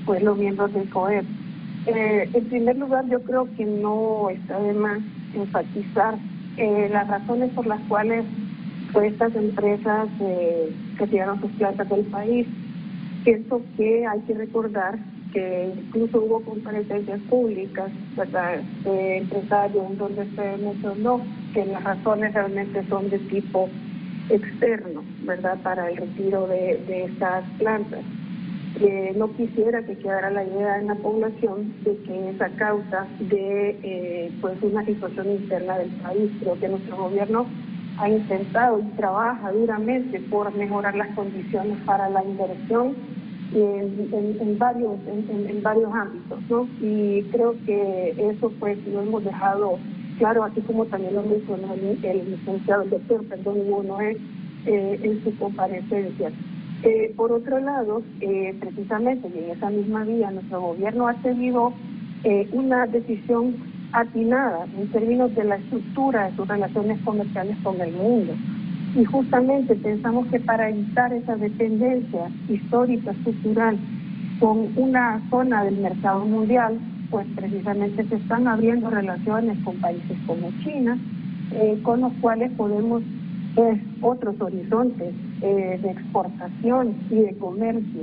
[SPEAKER 9] pues los miembros del COEP. En primer lugar, yo creo que no está de más enfatizar las razones por las cuales estas empresas retiraron sus plantas del país. Pienso que hay que recordar que incluso hubo comparecencias públicas, ¿verdad?, de empresarios donde se mencionó que las razones realmente son de tipo externo, ¿verdad?, para el retiro de estas plantas. No quisiera que quedara la idea en la población de que esa causa de una situación interna del país. Creo que nuestro gobierno ha intentado y trabaja duramente por mejorar las condiciones para la inversión en varios ámbitos, ¿no? Y creo que eso pues lo hemos dejado claro, así como también lo mencionó el licenciado, el doctor, Hugo Noé, en su comparecencia. Por otro lado, precisamente y en esa misma vía, nuestro gobierno ha tenido una decisión atinada en términos de la estructura de sus relaciones comerciales con el mundo. Y justamente pensamos que para evitar esa dependencia histórica, estructural, con una zona del mercado mundial, pues precisamente se están abriendo relaciones con países como China, con los cuales podemos ver otros horizontes de exportación y de comercio.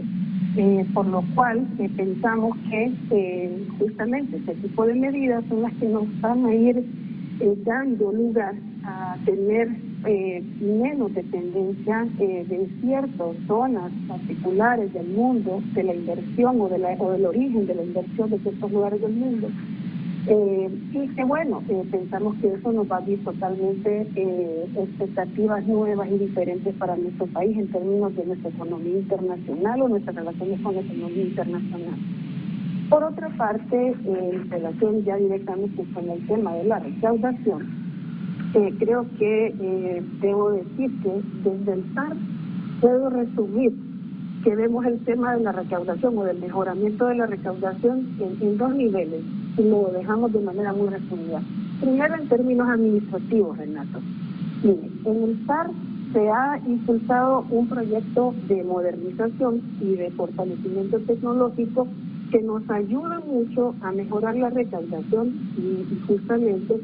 [SPEAKER 9] Por lo cual pensamos que justamente este tipo de medidas son las que nos van a ir dando lugar a tener menos dependencia de ciertas zonas particulares del mundo, de la inversión o del origen de la inversión de ciertos lugares del mundo. Y que pensamos que eso nos va a abrir totalmente expectativas nuevas y diferentes para nuestro país en términos de nuestra economía internacional o nuestras relaciones con la economía internacional. Por otra parte, en relación ya directamente con el tema de la recaudación, creo que debo decir que desde el SAR puedo resumir que vemos el tema de la recaudación o del mejoramiento de la recaudación en dos niveles, y lo dejamos de manera muy resumida. Primero, en términos administrativos, Renato. Mire, en el SAR se ha impulsado un proyecto de modernización y de fortalecimiento tecnológico que nos ayuda mucho a mejorar la recaudación y justamente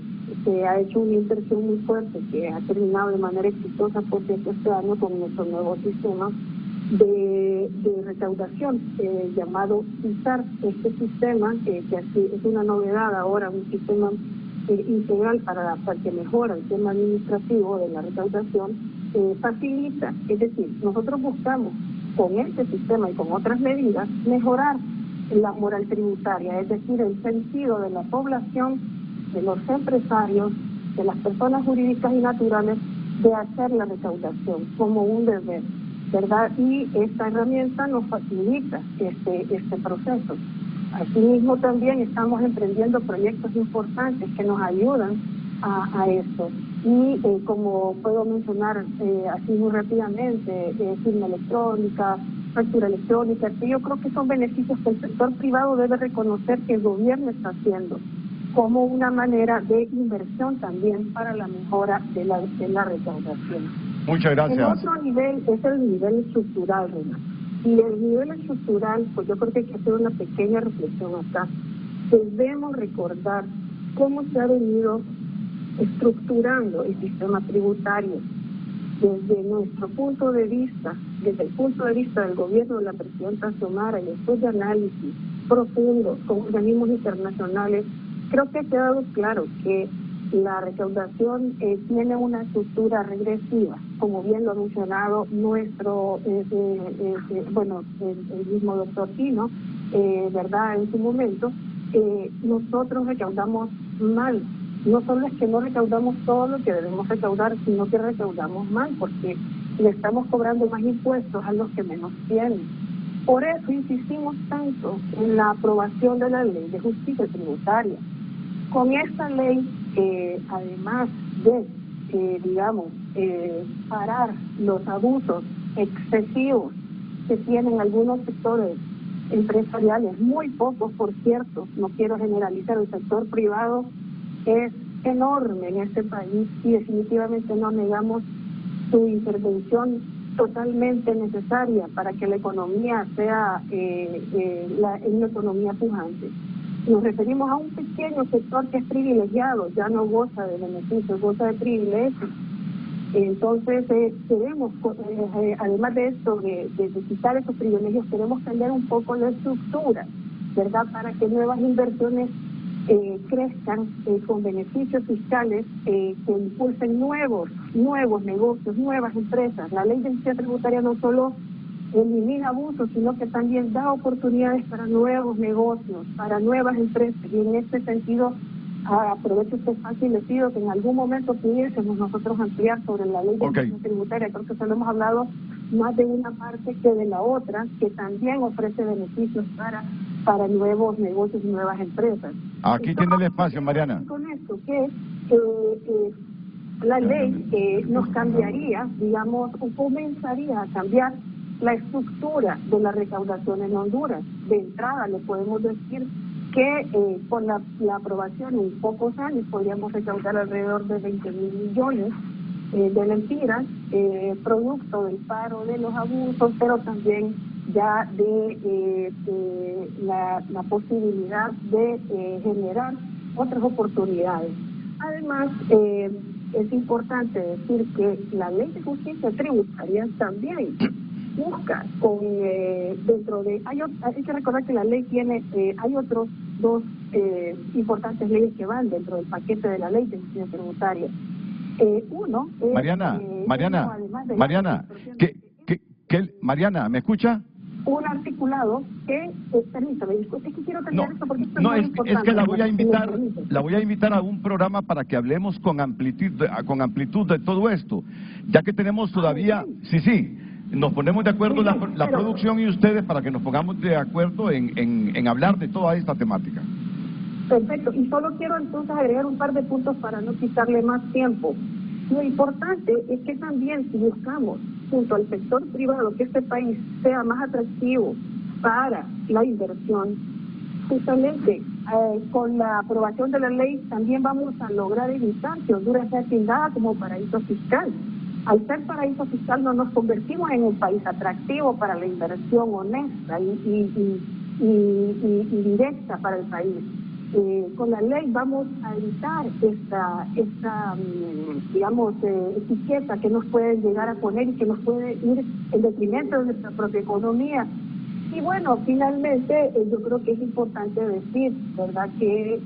[SPEAKER 9] se ha hecho una inversión muy fuerte que ha terminado de manera exitosa, por cierto, este año con nuestro nuevo sistema de recaudación llamado ISAR. Este sistema, que así es una novedad ahora, un sistema integral para que mejora el tema administrativo de la recaudación, facilita, es decir, nosotros buscamos con este sistema y con otras medidas mejorar la moral tributaria, es decir, el sentido de la población, de los empresarios, de las personas jurídicas y naturales de hacer la recaudación como un deber, ¿verdad? Y esta herramienta nos facilita este proceso. Asimismo, también estamos emprendiendo proyectos importantes que nos ayudan a esto. Y como puedo mencionar así muy rápidamente, firma electrónica, factura electrónica, que yo creo que son beneficios que el sector privado debe reconocer que el gobierno está haciendo como una manera de inversión también para la mejora de la recaudación.
[SPEAKER 2] Muchas gracias.
[SPEAKER 9] El otro nivel es el nivel estructural, Renato. Y el nivel estructural, pues yo creo que hay que hacer una pequeña reflexión acá. Debemos recordar cómo se ha venido estructurando el sistema tributario desde nuestro punto de vista, desde el punto de vista del gobierno de la presidenta Xiomara y después de análisis profundos con organismos internacionales. Creo que ha quedado claro que la recaudación tiene una estructura regresiva, como bien lo ha mencionado nuestro, el mismo doctor Tino, ¿verdad? En su momento, nosotros recaudamos mal. No solo es que no recaudamos todo lo que debemos recaudar, sino que recaudamos mal, porque le estamos cobrando más impuestos a los que menos tienen. Por eso insistimos tanto en la aprobación de la ley de justicia tributaria. Con esta ley, además de, parar los abusos excesivos que tienen algunos sectores empresariales, muy pocos, por cierto, no quiero generalizar, el sector privado es enorme en este país y definitivamente no negamos su intervención totalmente necesaria para que la economía sea una economía pujante. Nos referimos a un pequeño sector que es privilegiado, ya no goza de beneficios, goza de privilegios. Entonces, queremos, además de esto, de quitar esos privilegios, queremos cambiar un poco la estructura, ¿verdad? Para que nuevas inversiones crezcan con beneficios fiscales que impulsen nuevos negocios, nuevas empresas. La ley de justicia tributaria no solo elimina abusos, sino que también da oportunidades para nuevos negocios, para nuevas empresas. Y en este sentido, aprovecho este espacio y les pido que en algún momento pudiésemos nosotros ampliar sobre la ley de justicia tributaria. Creo que se lo hemos hablado más de una parte que de la otra, que también ofrece beneficios para nuevos negocios y nuevas empresas.
[SPEAKER 2] Aquí tiene el espacio, Mariana.
[SPEAKER 9] Con esto, que la ley nos cambiaría, digamos, o comenzaría a cambiar la estructura de la recaudación en Honduras. De entrada, le podemos decir que con la aprobación en pocos años podríamos recaudar alrededor de 20,000 millones de lempiras, producto del paro, de los abusos, pero también ya de la posibilidad de generar otras oportunidades. Además, es importante decir que la ley de justicia tributaria también busca con dentro de hay que recordar que la ley tiene hay otros dos importantes leyes que van dentro del paquete de la ley de justicia tributaria. Uno es
[SPEAKER 2] Mariana, Mariana, ¿me escucha?
[SPEAKER 9] Un articulado que permítame, es que quiero terminar esto porque esto es
[SPEAKER 2] que la voy a invitar a un programa para que hablemos con amplitud de todo esto, ya que tenemos todavía, nos ponemos de acuerdo la producción y ustedes para que nos pongamos de acuerdo en hablar de toda esta temática.
[SPEAKER 9] Perfecto, y solo quiero entonces agregar un par de puntos para no quitarle más tiempo. Lo importante es que también si buscamos junto al sector privado que este país sea más atractivo para la inversión, justamente con la aprobación de la ley también vamos a lograr evitar que Honduras sea tildada como paraíso fiscal. Al ser paraíso fiscal no nos convertimos en un país atractivo para la inversión honesta y directa para el país. Con la ley vamos a evitar esta etiqueta que nos puede llegar a poner y que nos puede ir en detrimento de nuestra propia economía. Y bueno, finalmente yo creo que es importante decir, ¿verdad?, que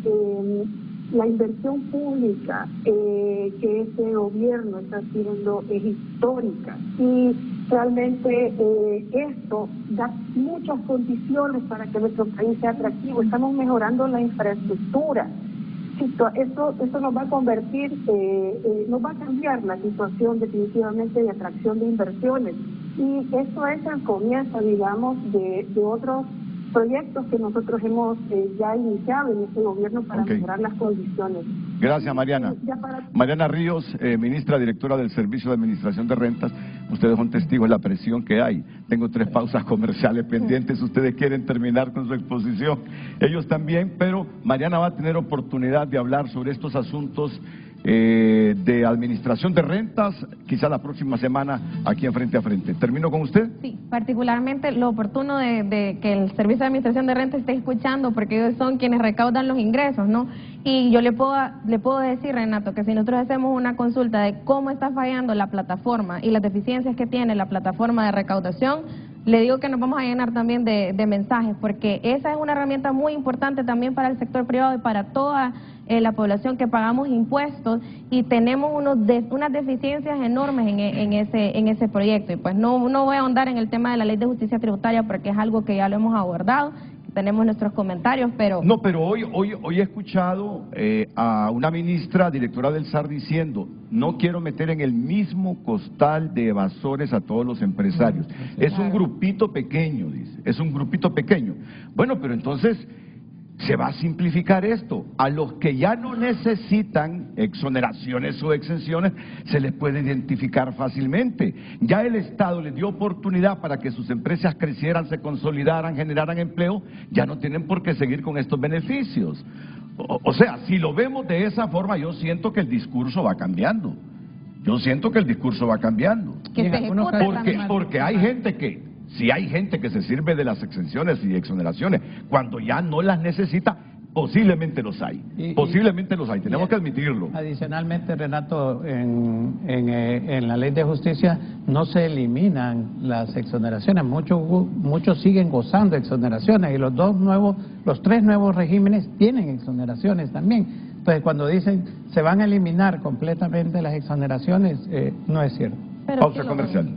[SPEAKER 9] La inversión pública que este gobierno está haciendo es histórica y realmente esto da muchas condiciones para que nuestro país sea atractivo. Estamos mejorando la infraestructura. Esto nos va a convertir, nos va a cambiar la situación definitivamente de atracción de inversiones. Y esto es el comienzo, digamos, de otros proyectos que nosotros hemos ya iniciado en este gobierno para mejorar las condiciones.
[SPEAKER 2] Gracias, Mariana. Mariana Ríos, ministra directora del Servicio de Administración de Rentas. Ustedes son testigos de la presión que hay. Tengo 3 pausas comerciales pendientes. Ustedes quieren terminar con su exposición. Ellos también, pero Mariana va a tener oportunidad de hablar sobre estos asuntos de administración de rentas, quizá la próxima semana aquí en Frente a Frente. ¿Termino con usted?
[SPEAKER 8] Sí, particularmente lo oportuno de que el Servicio de Administración de Rentas esté escuchando, porque ellos son quienes recaudan los ingresos, ¿no? Y yo le puedo decir, Renato, que si nosotros hacemos una consulta de cómo está fallando la plataforma y las deficiencias que tiene la plataforma de recaudación, le digo que nos vamos a llenar también de mensajes, porque esa es una herramienta muy importante también para el sector privado y para toda la población que pagamos impuestos, y tenemos unas deficiencias enormes en ese proyecto. Y pues no voy a ahondar en el tema de la Ley de Justicia Tributaria porque es algo que ya lo hemos abordado, tenemos nuestros comentarios, pero...
[SPEAKER 2] No, pero hoy he escuchado a una ministra directora del SAR diciendo: no quiero meter en el mismo costal de evasores a todos los empresarios. Es un grupito pequeño, dice, es un grupito pequeño. Bueno, pero entonces se va a simplificar esto. A los que ya no necesitan exoneraciones o exenciones se les puede identificar fácilmente. Ya el Estado les dio oportunidad para que sus empresas crecieran, se consolidaran, generaran empleo. Ya no tienen por qué seguir con estos beneficios. O sea, si lo vemos de esa forma, yo siento que el discurso va cambiando. Yo siento que el discurso va cambiando. Porque hay gente que... Si hay gente que se sirve de las exenciones y exoneraciones cuando ya no las necesita, posiblemente los hay. Posiblemente los hay, tenemos que admitirlo.
[SPEAKER 4] Adicionalmente, Renato, en la Ley de Justicia no se eliminan las exoneraciones. Muchos siguen gozando de exoneraciones, y los 3 nuevos regímenes tienen exoneraciones también. Entonces, cuando dicen se van a eliminar completamente las exoneraciones, no es cierto.
[SPEAKER 2] Pausa comercial.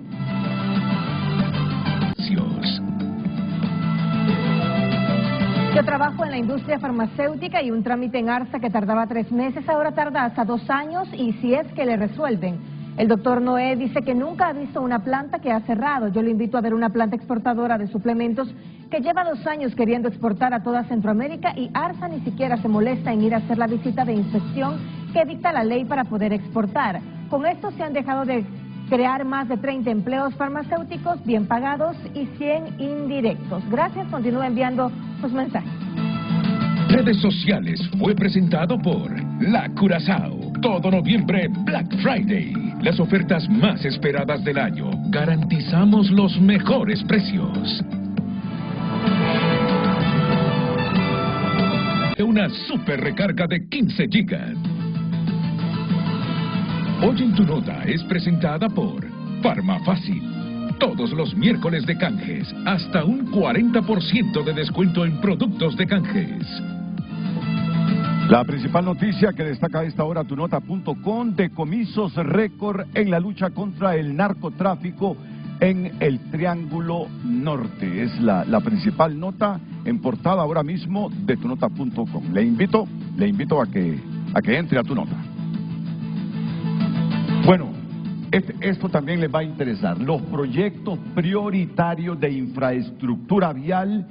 [SPEAKER 3] Yo trabajo en la industria farmacéutica y un trámite en ARSA que tardaba 3 meses, ahora tarda hasta 2 años, y si es que le resuelven. El doctor Noé dice que nunca ha visto una planta que ha cerrado. Yo le invito a ver una planta exportadora de suplementos que lleva 2 años queriendo exportar a toda Centroamérica, y ARSA ni siquiera se molesta en ir a hacer la visita de inspección que dicta la ley para poder exportar. Con esto se han dejado de crear más de 30 empleos farmacéuticos bien pagados y 100 indirectos. Gracias, continúa enviando sus mensajes.
[SPEAKER 1] Redes sociales fue presentado por La Curazao. Todo noviembre, Black Friday. Las ofertas más esperadas del año. Garantizamos los mejores precios. Una super recarga de 15 gigas. Hoy en tu nota es presentada por Farmafácil. Todos los miércoles de canjes, hasta un 40% de descuento en productos de canjes.
[SPEAKER 2] La principal noticia que destaca a esta hora tunota.com: decomisos récord en la lucha contra el narcotráfico en el Triángulo Norte. Es la principal nota en portada ahora mismo de tunota.com. Le invito a que entre a tu nota. Bueno, esto también les va a interesar. Los proyectos prioritarios de infraestructura vial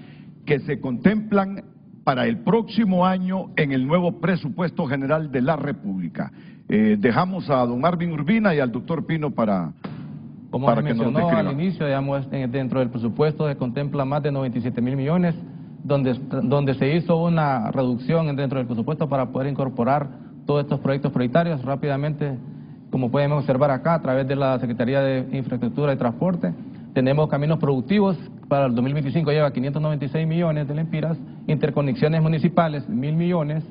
[SPEAKER 2] que se contemplan para el próximo año en el nuevo presupuesto general de la República. Dejamos a don Marvin Urbina y al doctor Pino para que nos
[SPEAKER 6] mencionó al inicio, digamos, dentro del presupuesto se contempla más de 97.000 millones, donde se hizo una reducción dentro del presupuesto para poder incorporar todos estos proyectos prioritarios rápidamente. Como pueden observar acá, a través de la Secretaría de Infraestructura y Transporte, tenemos caminos productivos. Para el 2025 lleva 596 millones de lempiras, interconexiones municipales 1.000 millones,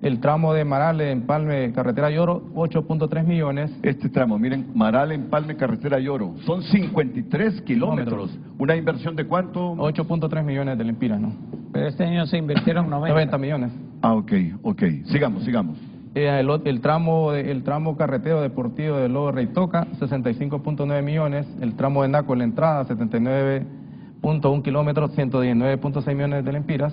[SPEAKER 6] el tramo de Maral, Empalme, Carretera Lloro, 8.3 millones.
[SPEAKER 2] Este tramo, miren, Maral, Empalme, Carretera Lloro, son 53 kilómetros. ¿Una inversión de cuánto?
[SPEAKER 6] 8.3 millones de lempiras, ¿no?
[SPEAKER 4] Pero este año se invirtieron
[SPEAKER 6] 90 millones.
[SPEAKER 2] Ah, ok. Sigamos.
[SPEAKER 6] El tramo carretero deportivo de Lobo Reitoca, 65.9 millones. El tramo de Naco, la entrada, 79.1 kilómetros, 119.6 millones de lempiras.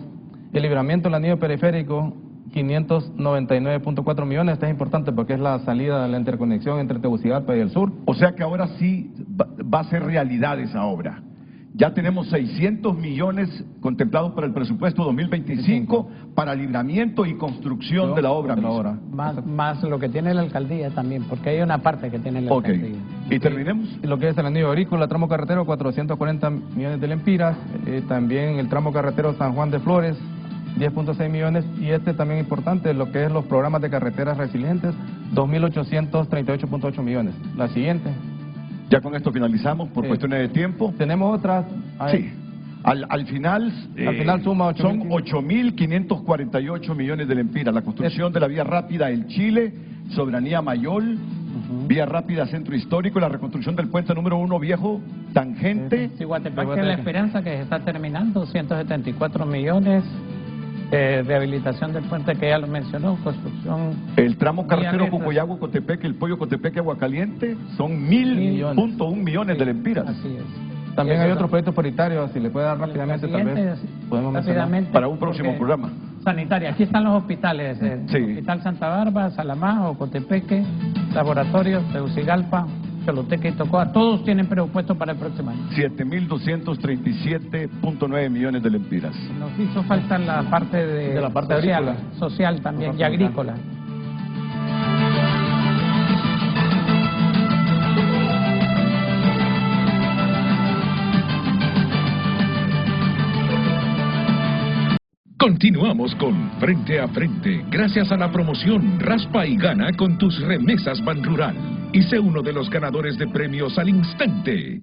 [SPEAKER 6] El libramiento del anillo periférico, 599.4 millones. Esta es importante porque es la salida de la interconexión entre Tegucigalpa y el sur.
[SPEAKER 2] O sea que ahora sí va a ser realidad esa obra. Ya tenemos 600 millones contemplados para el presupuesto 2025 para libramiento y construcción de la obra misma.
[SPEAKER 4] Más lo que tiene la alcaldía también, porque hay una parte que tiene la alcaldía.
[SPEAKER 2] ¿Y terminemos?
[SPEAKER 6] Lo que es el anillo agrícola, tramo carretero, 440 millones de lempiras. También el tramo carretero San Juan de Flores, 10.6 millones. Y también importante, lo que es los programas de carreteras resilientes, 2.838.8 millones. La siguiente.
[SPEAKER 2] Ya con esto finalizamos por cuestiones de tiempo.
[SPEAKER 6] Tenemos otras.
[SPEAKER 2] Sí. Al final
[SPEAKER 6] suma
[SPEAKER 2] son 8.548 millones de lempiras. La construcción de la vía rápida El Chile, Soberanía Mayol, vía rápida Centro Histórico, la reconstrucción del puente número 1 Viejo Tangente.
[SPEAKER 4] Guatepeque La Esperanza, que se está terminando, 174 millones. Rehabilitación del puente que ya lo mencionó, construcción.
[SPEAKER 2] El tramo carretero Cucoyagua-Cotepeque, el Pollo Cotepeque Aguacaliente, son 1.1 millones de lempiras.
[SPEAKER 4] Así es.
[SPEAKER 6] También hay otros proyectos prioritarios, si le puede dar rápidamente, tal vez podemos mencionar.
[SPEAKER 2] Para un próximo programa.
[SPEAKER 4] Sanitaria, aquí están los hospitales, Hospital Santa Bárbara, Salamá, Ocotepeque, Laboratorios, Tegucigalpa, Choluteca y Tocoa, todos tienen presupuesto para el próximo año.
[SPEAKER 2] 7.237.9 millones de lempiras.
[SPEAKER 4] Nos hizo falta la parte de
[SPEAKER 6] la parte
[SPEAKER 4] social también y agrícola.
[SPEAKER 1] Continuamos con Frente a Frente, gracias a la promoción Raspa y Gana con tus remesas Banrural. Y sé uno de los ganadores de premios al instante.